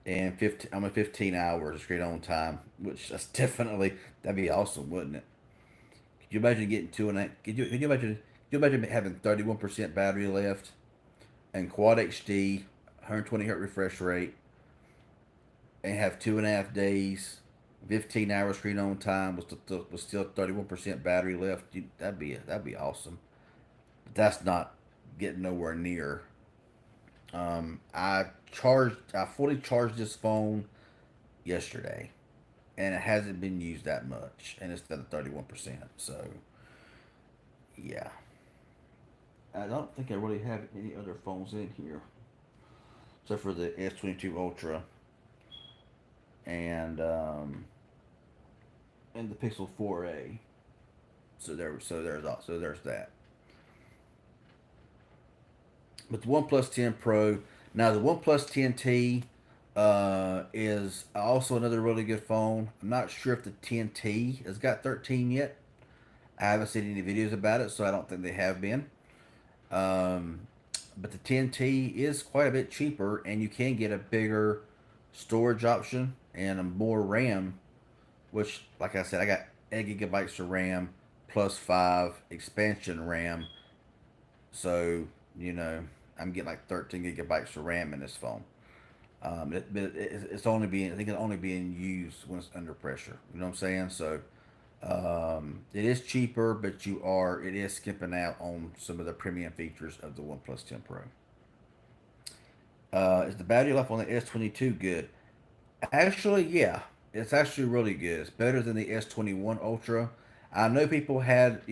and 15. I'm at 15 hours screen on time, which that's definitely that'd be awesome, wouldn't it? Could you imagine getting two and a? Could you imagine having 31% battery left and quad HD, 120 hertz refresh rate, and have 2.5 days, 15 hours screen on time with still 31% battery left? That'd be awesome. But that's not getting nowhere near. I fully charged this phone yesterday, and it hasn't been used that much, and it's at 31%. So yeah, I don't think I really have any other phones in here except for the S22 Ultra and and the Pixel 4a. So there's that. But the OnePlus 10 Pro. Now the OnePlus 10T is also another really good phone. I'm not sure if the 10T has got 13 yet. I haven't seen any videos about it, so I don't think they have been. Um, but the 10T is quite a bit cheaper, and you can get a bigger storage option and a more RAM. Which, like I said, I got 8 gigabytes of RAM plus 5 expansion RAM. So you know, I'm getting like 13 gigabytes of RAM in this phone. It's only being I think it's only being used when it's under pressure. You know what I'm saying? So it is cheaper, but it is skipping out on some of the premium features of the OnePlus 10 Pro. Is the battery life on the S22 good? Actually, yeah, it's actually really good. It's better than the S21 Ultra. I know people had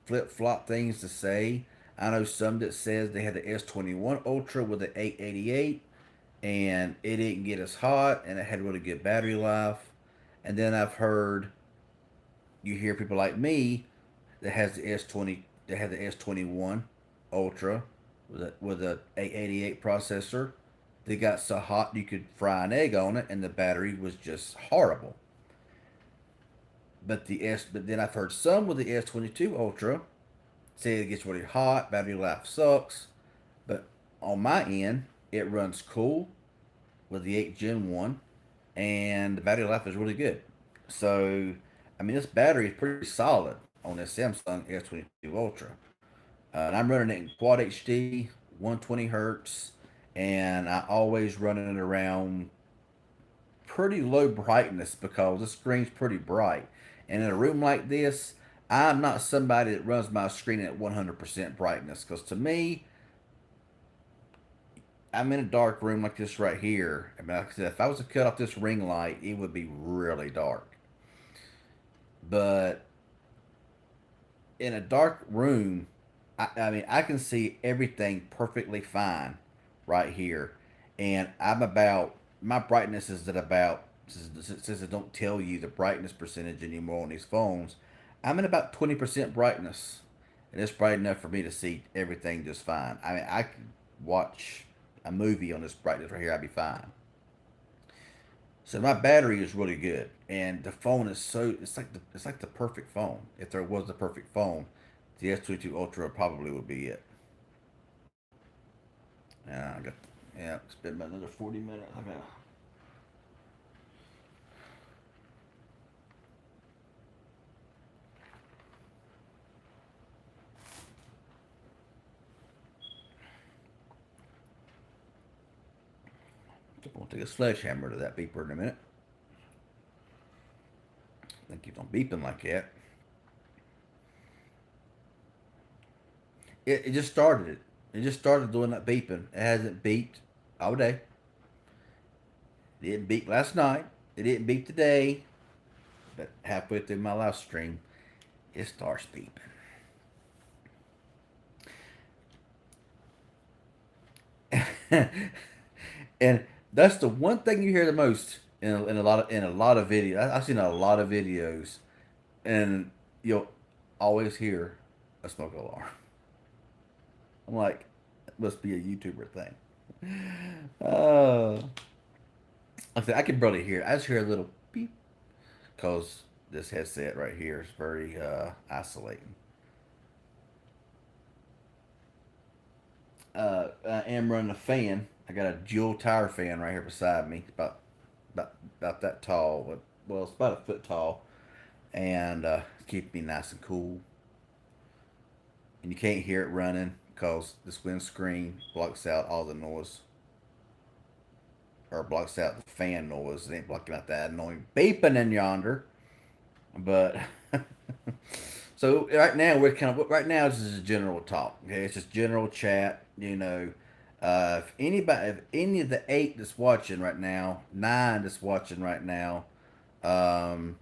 flip flop things to say. I know some that says they had the S21 Ultra with the 888 and it didn't get as hot and it had really good battery life. And then I've heard you hear people like me that has the S20 that had the S21 Ultra with a 888 processor. They got so hot you could fry an egg on it, and the battery was just horrible. But then I've heard some with the S22 Ultra say it gets really hot, battery life sucks. But on my end, it runs cool with the 8 Gen 1, and the battery life is really good. So, I mean, this battery is pretty solid on this Samsung S22 Ultra. And I'm running it in Quad HD, 120 hertz, and I always run it around pretty low brightness because the screen's pretty bright. And in a room like this, I'm not somebody that runs my screen at 100% brightness because to me, I'm in a dark room like this right here. I mean, like I said, if I was to cut off this ring light, it would be really dark. But in a dark room, I mean, I can see everything perfectly fine right here. And my brightness is at about, since it don't tell you the brightness percentage anymore on these phones, I'm at about 20% brightness. And it's bright enough for me to see everything just fine. I mean, I could watch a movie on this brightness right here, I'd be fine. So my battery is really good, and the phone is so it's like the perfect phone. If there was the perfect phone, the S22 Ultra probably would be it. Yeah, I got yeah. It's been about another 40 minutes. I got I'm gonna take a sledgehammer to that beeper in a minute. I think keeps on beeping like that. It just started it. It just started doing that beeping. It hasn't beeped all day. It didn't beep last night. It didn't beep today. But halfway through my live stream, it starts beeping. And that's the one thing you hear the most in a lot of videos. I've seen a lot of videos, and you'll always hear a smoke alarm. I'm like, it must be a YouTuber thing. Uh, like I said, I can barely hear it. I just hear a little beep because this headset right here is very isolating. I am running a fan. I got a dual tire fan right here beside me, about that tall. Well, it's about a foot tall, and keep me nice and cool. And you can't hear it running because this windscreen blocks out all the noise, or blocks out the fan noise. It ain't blocking out that annoying beeping in yonder. But so right now this is general talk. Okay, it's just general chat. If anybody, if any of the eight that's watching right now, nine that's watching right now, um,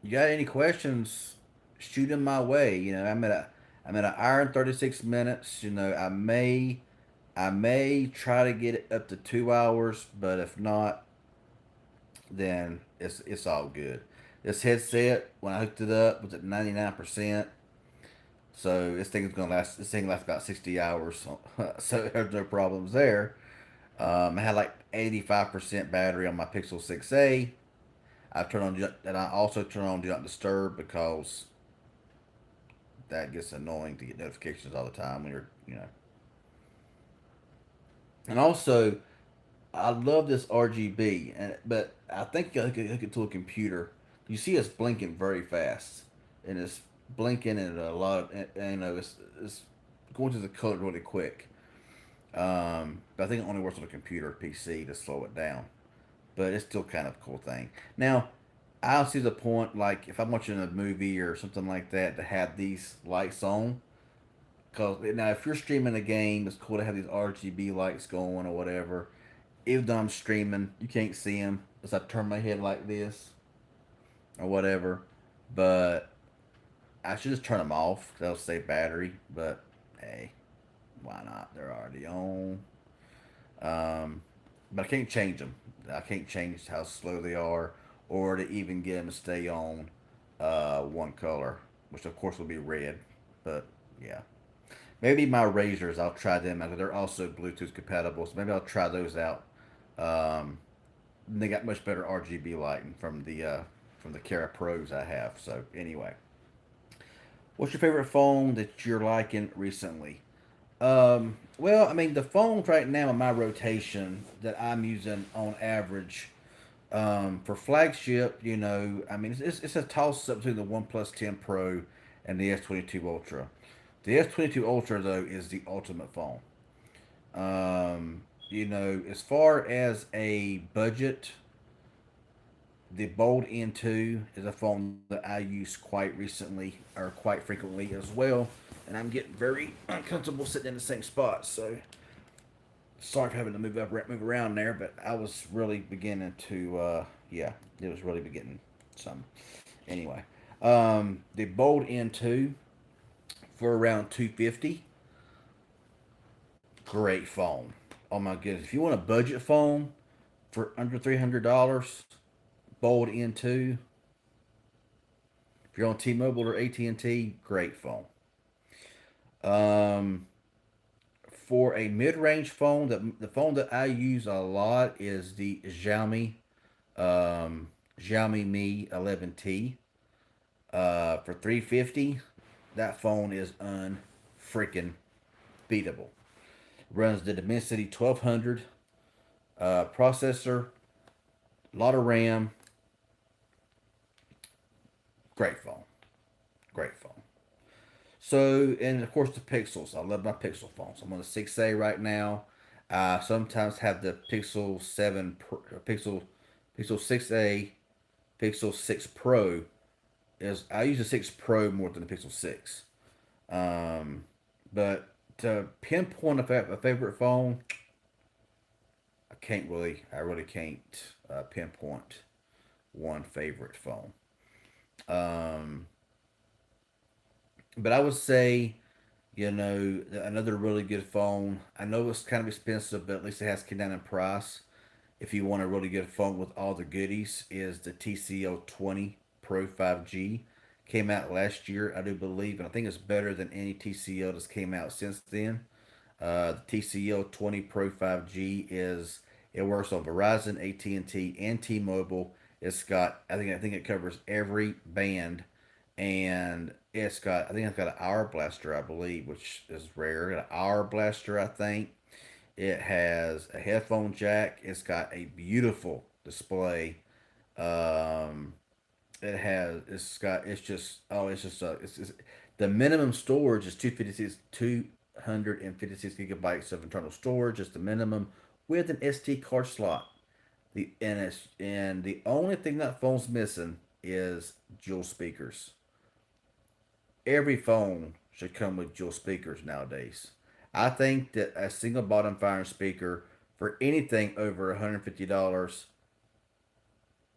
you got any questions? Shoot them my way. I'm at an hour and 36 minutes. I may try to get it up to 2 hours, but if not, then it's all good. This headset, when I hooked it up, was at 99%. So this thing is gonna last. This thing lasts about 60 hours, so there's no problems there. I had like 85% battery on my Pixel 6a. And I also turn on Do Not Disturb because that gets annoying to get notifications all the time when you're. And also, I love this RGB, but I think I could hook it to a computer. You see it's blinking very fast, and it's blinking and a lot of, it's going to the color really quick. But I think it only works on a computer or PC to slow it down. But it's still kind of a cool thing. Now, I don't see the point, like if I'm watching a movie or something like that, to have these lights on. Cause now, if you're streaming a game, it's cool to have these RGB lights going or whatever. Even though I'm streaming, you can't see them as I turn my head like this or whatever. But I should just turn them off. They'll save battery. But hey, why not? They're already on. But I can't change them. I can't change how slow they are, or to even get them to stay on one color, which of course will be red. But yeah, maybe my razors. I'll try them out. They're also Bluetooth compatible, so maybe I'll try those out. Um, they got much better RGB lighting from the Kara Pros I have. So anyway, what's your favorite phone that you're liking recently? Well, I mean, the phones right now in my rotation that I'm using on average, for flagship, I mean, it's a toss up between the OnePlus 10 Pro and the S22 Ultra. The S22 Ultra, though, is the ultimate phone. As far as a budget, the Bold N2 is a phone that I use quite recently or quite frequently as well, and I'm getting very uncomfortable sitting in the same spot. So sorry for having to move around there, but I was really beginning to, yeah, it was really beginning some. Anyway, the Bold N2 for around 250, great phone. Oh my goodness, if you want a budget phone for under $300, Bold N2. If you're on T-Mobile or AT&T, great phone. Um, for a mid-range phone, the phone that I use a lot is the Xiaomi Xiaomi Mi 11T for 350. That phone is unfreaking beatable. Runs the Dimensity 1200 processor, a lot of RAM. Great phone. Great phone. So, and of course the Pixels. I love my Pixel phones. I'm on the 6A right now. I sometimes have the Pixel 7, Pixel 6A, Pixel 6 Pro. Is I use the 6 Pro more than the Pixel 6. Um, but to pinpoint a favorite phone, I really can't pinpoint one favorite phone. Um, but I would say, another really good phone. I know it's kind of expensive, but at least it has come down in price. If you want a really good phone with all the goodies, is the TCL 20 Pro 5G. Came out last year, I do believe, and I think it's better than any TCL that's came out since then. The TCL 20 Pro 5G is it works on Verizon, AT&T, and T-Mobile. I think it covers every band, and I think it's got an hour blaster, I believe, which is rare. An hour blaster, I think. It has a headphone jack. It's got a beautiful display. Um, it's just the minimum storage is 256 gigabytes of internal storage is the minimum with an SD card slot. The only thing that phone's missing is dual speakers. Every phone should come with dual speakers nowadays. I think that a single bottom firing speaker for anything over $150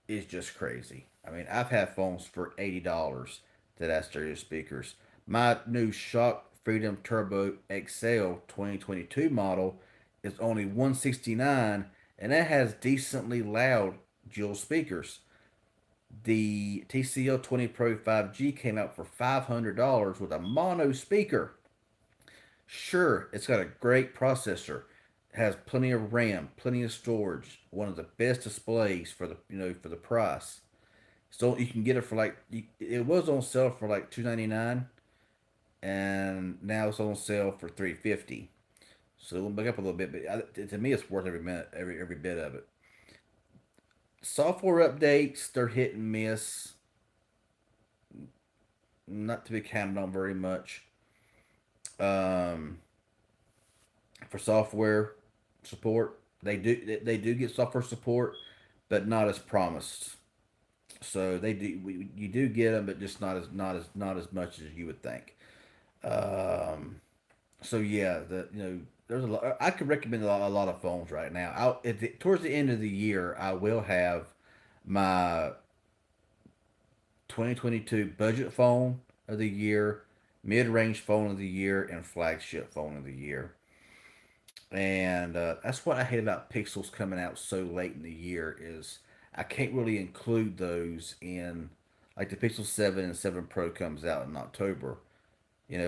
is just crazy. I mean, I've had phones for $80 that have stereo speakers. My new Shock Freedom Turbo XL 2022 model is only 169, and that has decently loud dual speakers. The TCL 20 Pro 5G came out for $500 with a mono speaker. Sure, it's got a great processor, has plenty of RAM, plenty of storage, one of the best displays for the price. So you can get it for it was on sale for like 299, and now it's on sale for 350. So it'll back up a little bit, but to me it's worth every minute, every bit of it. Software updates, they're hit and miss, not to be counted on very much. Um, for software support, they do get software support, but not as promised. So you do get them, but just not as much as you would think. Um, so yeah, there's a lot. I could recommend a lot of phones right now. Towards the end of the year, I will have my 2022 budget phone of the year, mid-range phone of the year, and flagship phone of the year. And that's what I hate about Pixels coming out so late in the year is I can't really include those in like the Pixel 7 and 7 Pro comes out in October.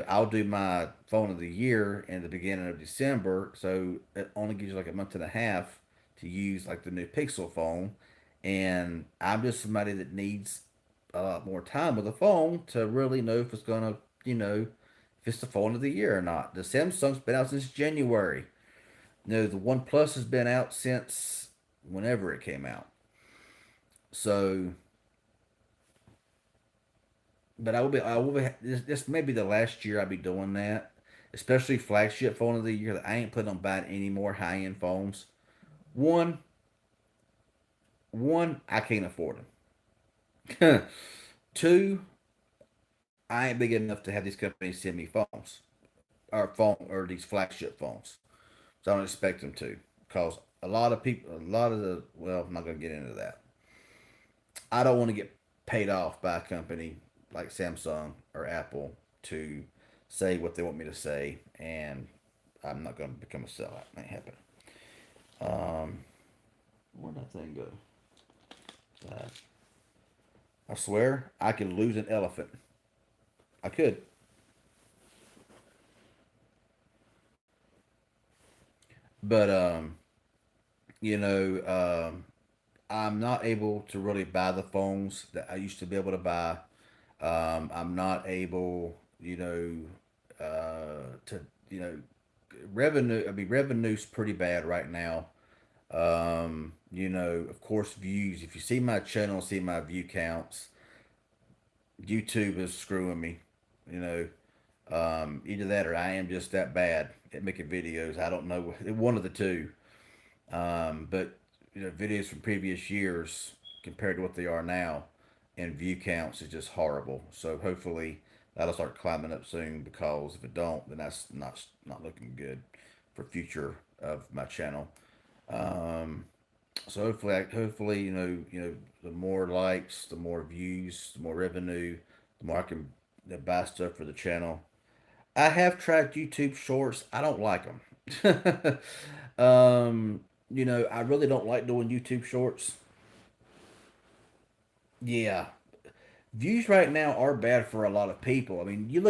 I'll do my phone of the year in the beginning of December, so it only gives you like a month and a half to use like the new Pixel phone. And I'm just somebody that needs a lot more time with the phone to really know if it's gonna, if it's the phone of the year or not. The Samsung's been out since January. The OnePlus has been out since whenever it came out. So, but I will be. This may be the last year I'll be doing that, especially flagship phone of the year. I ain't planning on buying any more high end phones. One, I can't afford them. Two, I ain't big enough to have these companies send me these flagship phones. So I don't expect them to, because well, I'm not gonna get into that. I don't want to get paid off by a company like Samsung or Apple to say what they want me to say, and I'm not going to become a sellout. That ain't happening. Um, where'd that thing go? Uh, I swear I could lose an elephant. I could, but you know, um, I'm not able to really buy the phones that I used to be able to buy. I'm not able, to, revenue. I mean, revenue's pretty bad right now. Of course, views. If you see my channel, see my view counts, YouTube is screwing me. You know, either that or I am just that bad at making videos. I don't know, one of the two. But videos from previous years compared to what they are now, and view counts is just horrible. So hopefully that'll start climbing up soon, because if it don't, then that's not looking good for future of my channel. Um, so hopefully the more likes, the more views, the more revenue, the more I can buy stuff for the channel. I have tried YouTube Shorts. I don't like them. I really don't like doing YouTube Shorts. Yeah, views right now are bad for a lot of people. I mean, you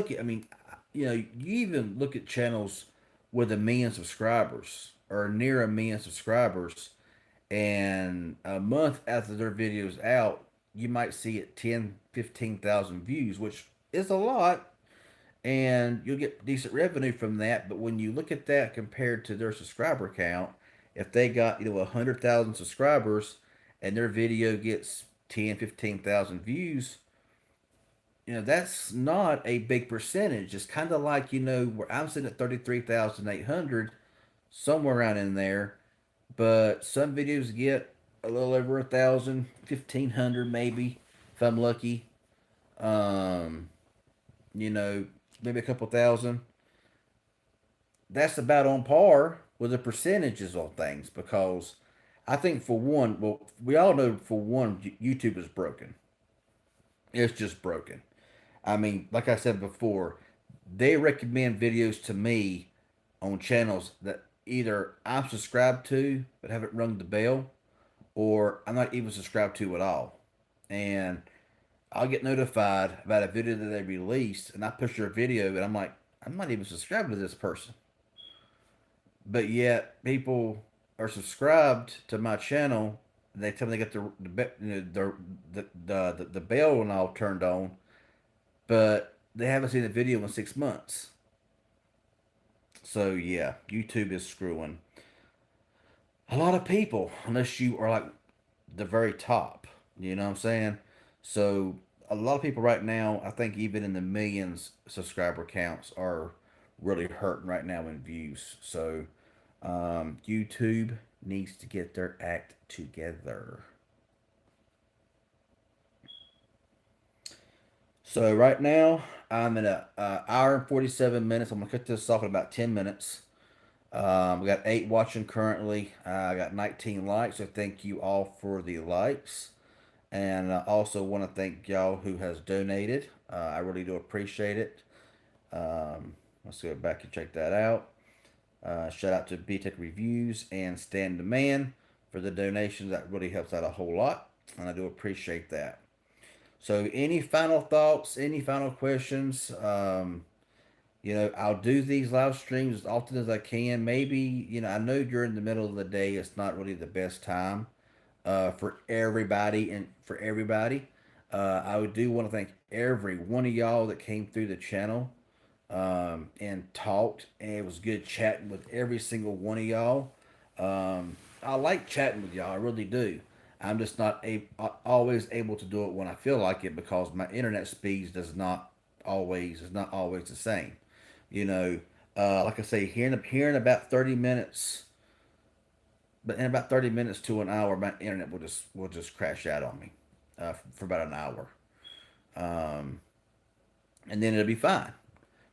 even look at channels with a million subscribers or near a million subscribers, and a month after their video's out, you might see it 10, 15,000 views, which is a lot, and you'll get decent revenue from that. But when you look at that compared to their subscriber count, if they got 100,000 subscribers and their video gets 10, 15,000 views, that's not a big percentage. It's kind of like where I'm sitting at 33,800, somewhere around in there. But some videos get a little over 1,000, 1,500 maybe, if I'm lucky. Um, you know, Maybe a couple thousand. That's about on par with the percentages on things, because I think, for one, well, we all know, for one, YouTube is broken. It's just broken. I mean, like I said before, they recommend videos to me on channels that either I'm subscribed to but haven't rung the bell, or I'm not even subscribed to at all. And I'll get notified about a video that they released, and I push their video, and I'm like, I'm not even subscribed to this person. But yet, people are subscribed to my channel. And they tell me they got the bell and all turned on, but they haven't seen the video in 6 months. So yeah, YouTube is screwing a lot of people, unless you are like the very top. You know what I'm saying? So a lot of people right now, I think even in the millions subscriber counts, are really hurting right now in views. So YouTube needs to get their act together. So right now I'm at a hour and 47 minutes. I'm gonna cut this off in about 10 minutes. We got 8 watching currently. I got 19 likes. So thank you all for the likes. And I also want to thank y'all who has donated. I really do appreciate it. Let's go back and check that out. Shout out to BTech Reviews and Stand the Man for the donations. That really helps out a whole lot, and I do appreciate that. So, any final thoughts? Any final questions? I'll do these live streams as often as I can. Maybe, I know during the middle of the day it's not really the best time for everybody and for everybody. I would do want to thank every one of y'all that came through the channel and talked, and it was good chatting with every single one of y'all. I like chatting with y'all, I really do. I'm just always able to do it when I feel like it, because my internet speeds does not always is not always the same. You know, like I say, here in about 30 minutes, but in about 30 minutes to an hour, my internet will just crash out on me for about an hour, um, and then it'll be fine.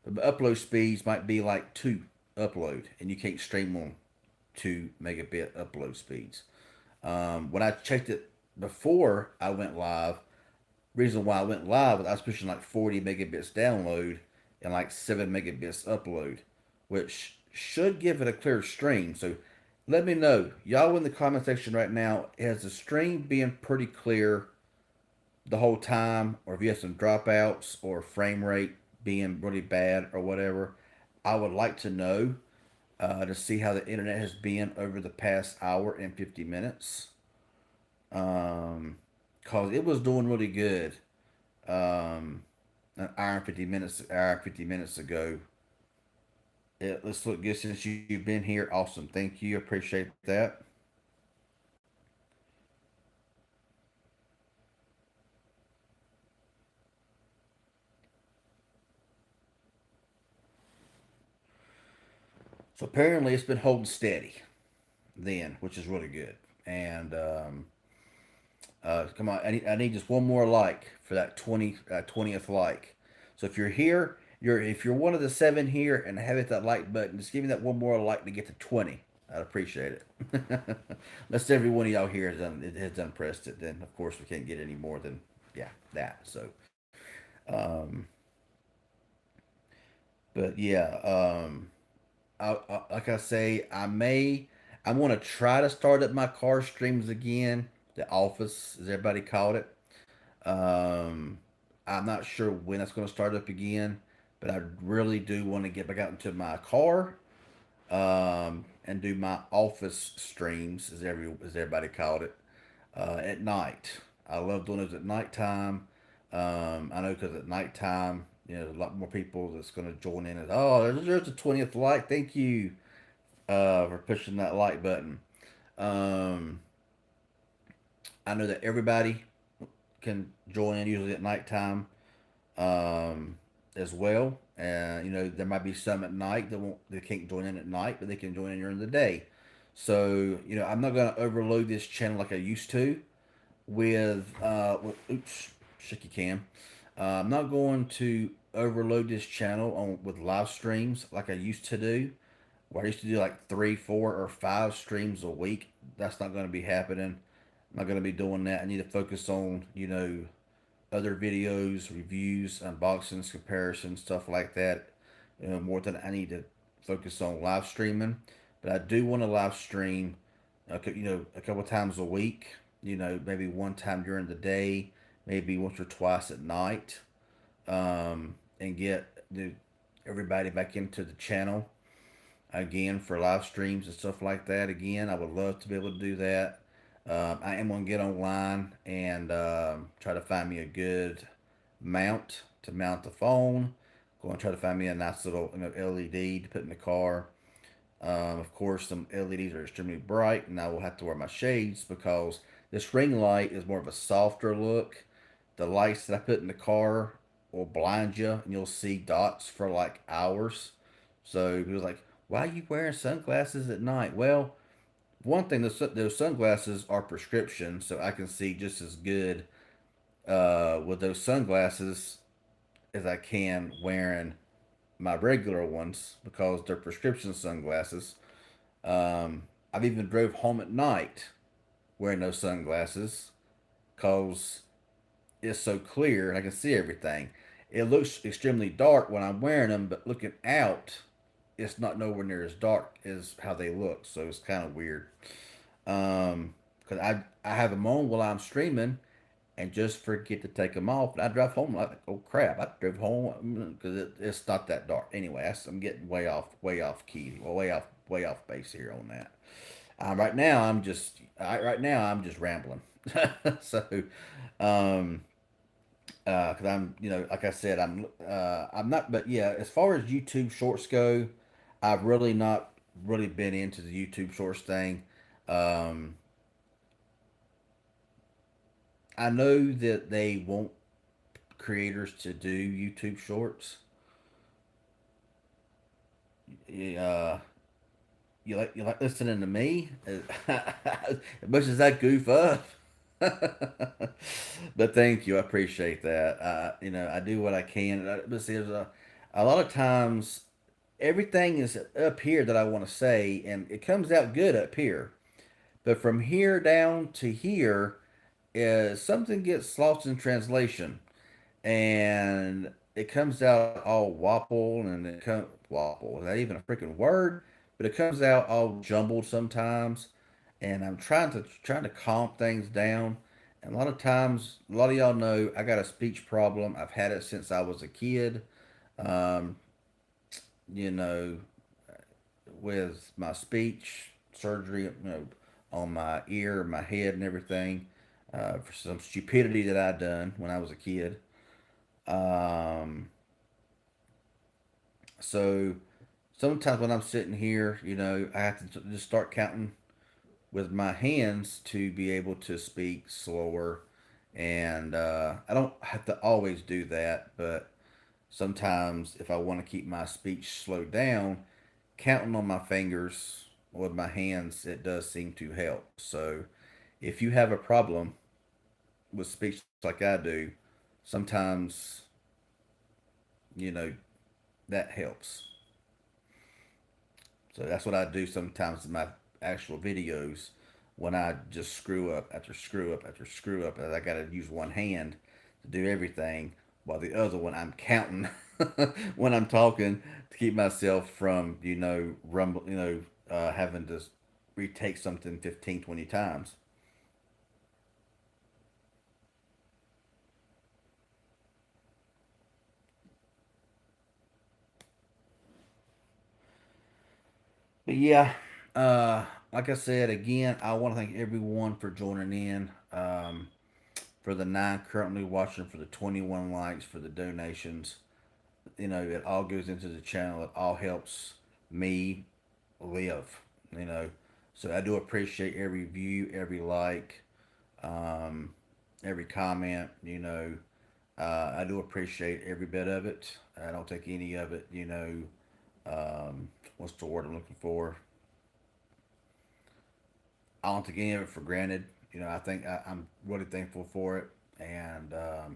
The upload speeds might be like 2 upload, and you can't stream on 2 megabit upload speeds. When I checked it before I went live, reason why I went live was I was pushing like 40 megabits download and like 7 megabits upload, which should give it a clear stream. So let me know, y'all, in the comment section right now, has the stream been pretty clear the whole time, or if you have some dropouts or frame rate being really bad or whatever? I would like to know, to see how the internet has been over the past hour and 50 minutes. um, cause it was doing really good. An hour and 50 minutes ago. Let's look good since you've been here. Awesome, thank you, appreciate that. So apparently it's been holding steady then, which is really good. And come on, I need just one more like for that 20th like. So if you're here, if you're one of the seven here and have hit that like button, just give me that one more like to get to 20. I'd appreciate it. Unless every one of y'all here has done pressed it, then of course we can't get any more than yeah that. So, um, but yeah, like I say, I want to try to start up my car streams again. The office, as everybody called it. Um, I'm not sure when that's going to start up again, but I really do want to get back out into my car and do my office streams, as everybody called it, at night. I love doing those at nighttime. I know because at nighttime, there's a lot more people that's going to join in. Oh, there's the 20th like. Thank you for pushing that like button. Um, I know that everybody can join in usually at nighttime as well. There might be some at night they can't join in at night, but they can join in during the day. So I'm not gonna overload this channel like I used to with oops, shaky cam. I'm not going to overload this channel on with live streams like I used to do, where I used to do like three, four, or five streams a week. That's not going to be happening. I'm not going to be doing that. I need to focus on other videos, reviews, unboxings, comparisons, stuff like that. More than I need to focus on live streaming. But I do want to live stream, a couple times a week. Maybe one time during the day, maybe once or twice at night, and get everybody back into the channel again for live streams and stuff like that. Again, I would love to be able to do that. I am going to get online and try to find me a good mount to mount the phone. Going to try to find me a nice little LED to put in the car. Of course, some LEDs are extremely bright, and I will have to wear my shades because this ring light is more of a softer look. The lights that I put in the car will blind you, and you'll see dots for like hours. So he was like, "Why are you wearing sunglasses at night?" Well, one thing, those sunglasses are prescription, so I can see just as good with those sunglasses as I can wearing my regular ones because they're prescription sunglasses. I've even drove home at night wearing those sunglasses because it's so clear and I can see everything. It looks extremely dark when I'm wearing them, but looking out, it's not nowhere near as dark as how they look. So it's kind of weird. Because I have them on while I'm streaming and just forget to take them off. And I drive home like, oh crap, I drove home because it's not that dark. Anyway, I'm getting way off key, well, way off base here on that. Right now I'm just rambling. So, um, because like I said, I'm not, but yeah, as far as YouTube Shorts go, I've really not really been into the YouTube Shorts thing. Um, I know that they want creators to do YouTube Shorts. Uh, you like listening to me as much as I goof up. But thank you, I appreciate that. I do what I can. But see, a lot of times everything is up here that I want to say, and it comes out good up here. But from here down to here, something gets lost in translation, and it comes out all wobble, and it comes wobble. Is that even a freaking word? But it comes out all jumbled sometimes, and I'm trying to calm things down. And a lot of times, a lot of y'all know I got a speech problem. I've had it since I was a kid. Um, you know, with my speech surgery, on my ear, my head, and everything. for some stupidity that I done when I was a kid. Um, so sometimes when I'm sitting here, I have to just start counting with my hands to be able to speak slower. And I don't have to always do that, but sometimes if I want to keep my speech slowed down, counting on my fingers with my hands, it does seem to help. So if you have a problem with speech like I do, sometimes, you know, that helps. So that's what I do sometimes in my actual videos when I just screw up after screw up after screw up, and I got to use one hand to do everything, while the other one I'm counting when I'm talking to keep myself from, rumble, having to retake something 15, 20 times. But yeah, like I said, again, I want to thank everyone for joining in. For the 9 currently watching, for the 21 likes, for the donations. It all goes into the channel. It all helps me live, you know. So I do appreciate every view, every like, um, every comment, I do appreciate every bit of it. I don't take any of it, what's the word I'm looking for? I don't take any of it for granted. I think I'm really thankful for it, and I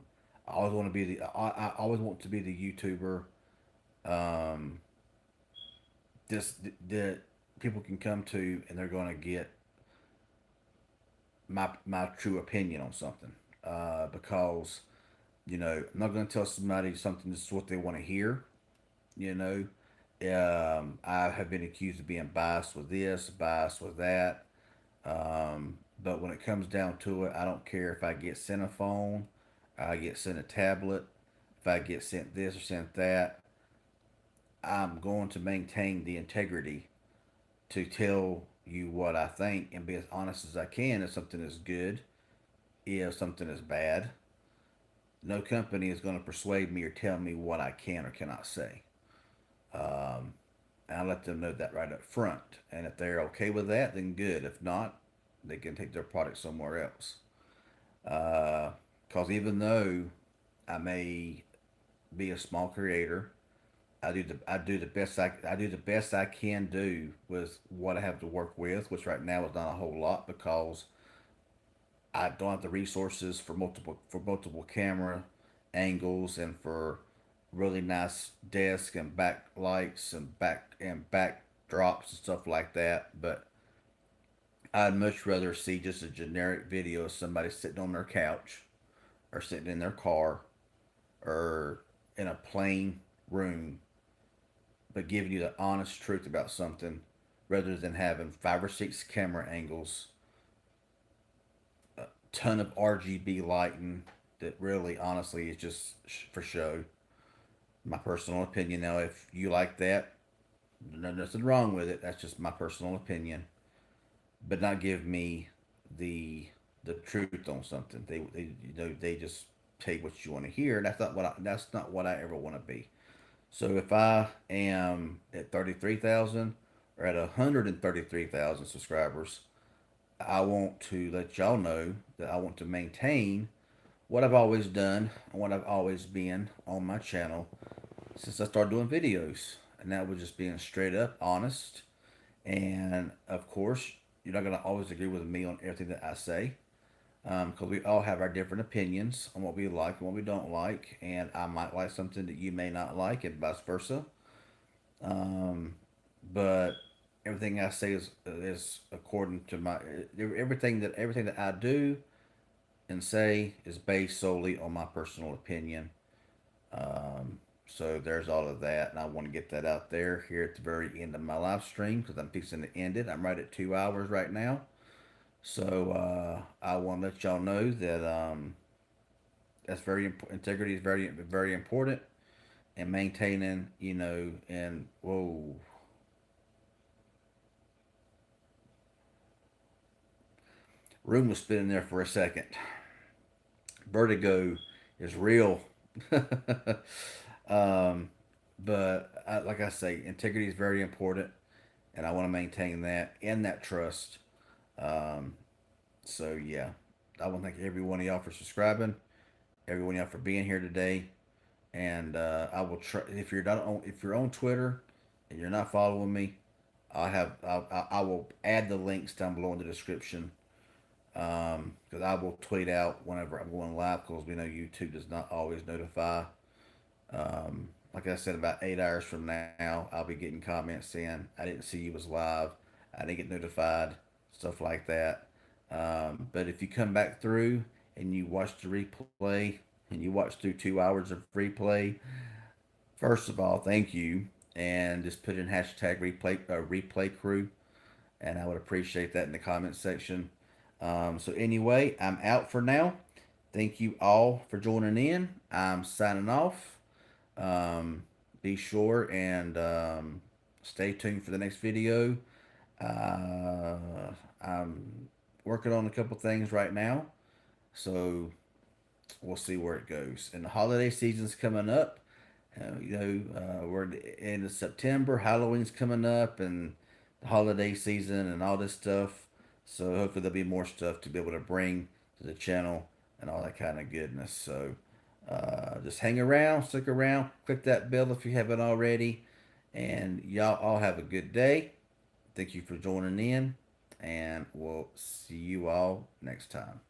always want to be I always want to be the YouTuber, um, just that people can come to, and they're going to get my true opinion on something. Because I'm not going to tell somebody something that's what they want to hear. You know, I have been accused of being biased with this, biased with that. But when it comes down to it, I don't care if I get sent a phone, I get sent a tablet, if I get sent this or sent that. I'm going to maintain the integrity to tell you what I think and be as honest as I can if something is good, if something is bad. No company is going to persuade me or tell me what I can or cannot say. Um, and I let them know that right up front. And if they're okay with that, then good. If not, they can take their product somewhere else. Because even though I may be a small creator, I do the best I can do with what I have to work with, which right now is not a whole lot because I don't have the resources for multiple camera angles and for really nice desk and backlights and backdrops and stuff like that. But I'd much rather see just a generic video of somebody sitting on their couch or sitting in their car or in a plain room, but giving you the honest truth about something rather than having 5 or 6 camera angles, a ton of RGB lighting that really, honestly, is just for show. My personal opinion. Now, if you like that, there's nothing wrong with it. That's just my personal opinion. But not give me the the truth on something. They just take what you want to hear. That's not what I ever want to be. So if I am at 33,000 or at 133,000 subscribers, I want to let y'all know that I want to maintain what I've always done and what I've always been on my channel since I started doing videos. And that was just being straight up honest. And of course, you're not going to always agree with me on everything that I say, because we all have our different opinions on what we like and what we don't like. And I might like something that you may not like, and vice versa. Um, but everything I say is according to my everything that I do and say is based solely on my personal opinion. So there's all of that, and I want to get that out there here at the very end of my live stream because I'm fixing to end it. I'm right at 2 hours right now, so I want to let y'all know that that's integrity is very important, and maintaining, and whoa, Room was spinning there for a second. Vertigo is real. um, but like I say, integrity is very important, and I want to maintain that and that trust. Um, so yeah, I want to thank every one of y'all for subscribing, every one of y'all for being here today, and I will try. If you're on Twitter and you're not following me, I will add the links down below in the description. Because I will tweet out whenever I'm going live, because we know YouTube does not always notify. Like I said, about 8 hours from now, I'll be getting comments saying I didn't see you was live, I didn't get notified, stuff like that. But if you come back through and you watch the replay and you watch through 2 hours of replay, first of all, thank you, and just put in hashtag replay crew, and I would appreciate that in the comment section. So anyway, I'm out for now. Thank you all for joining in. I'm signing off. Um, be sure and stay tuned for the next video. Uh, I'm working on a couple things right now, so we'll see where it goes. And the holiday season's coming up. We're at the end of September. Halloween's coming up, and the holiday season, and all this stuff. So hopefully there'll be more stuff to be able to bring to the channel and all that kind of goodness. So just hang around, stick around, click that bell if you haven't already, and y'all all have a good day. Thank you for joining in, and we'll see you all next time.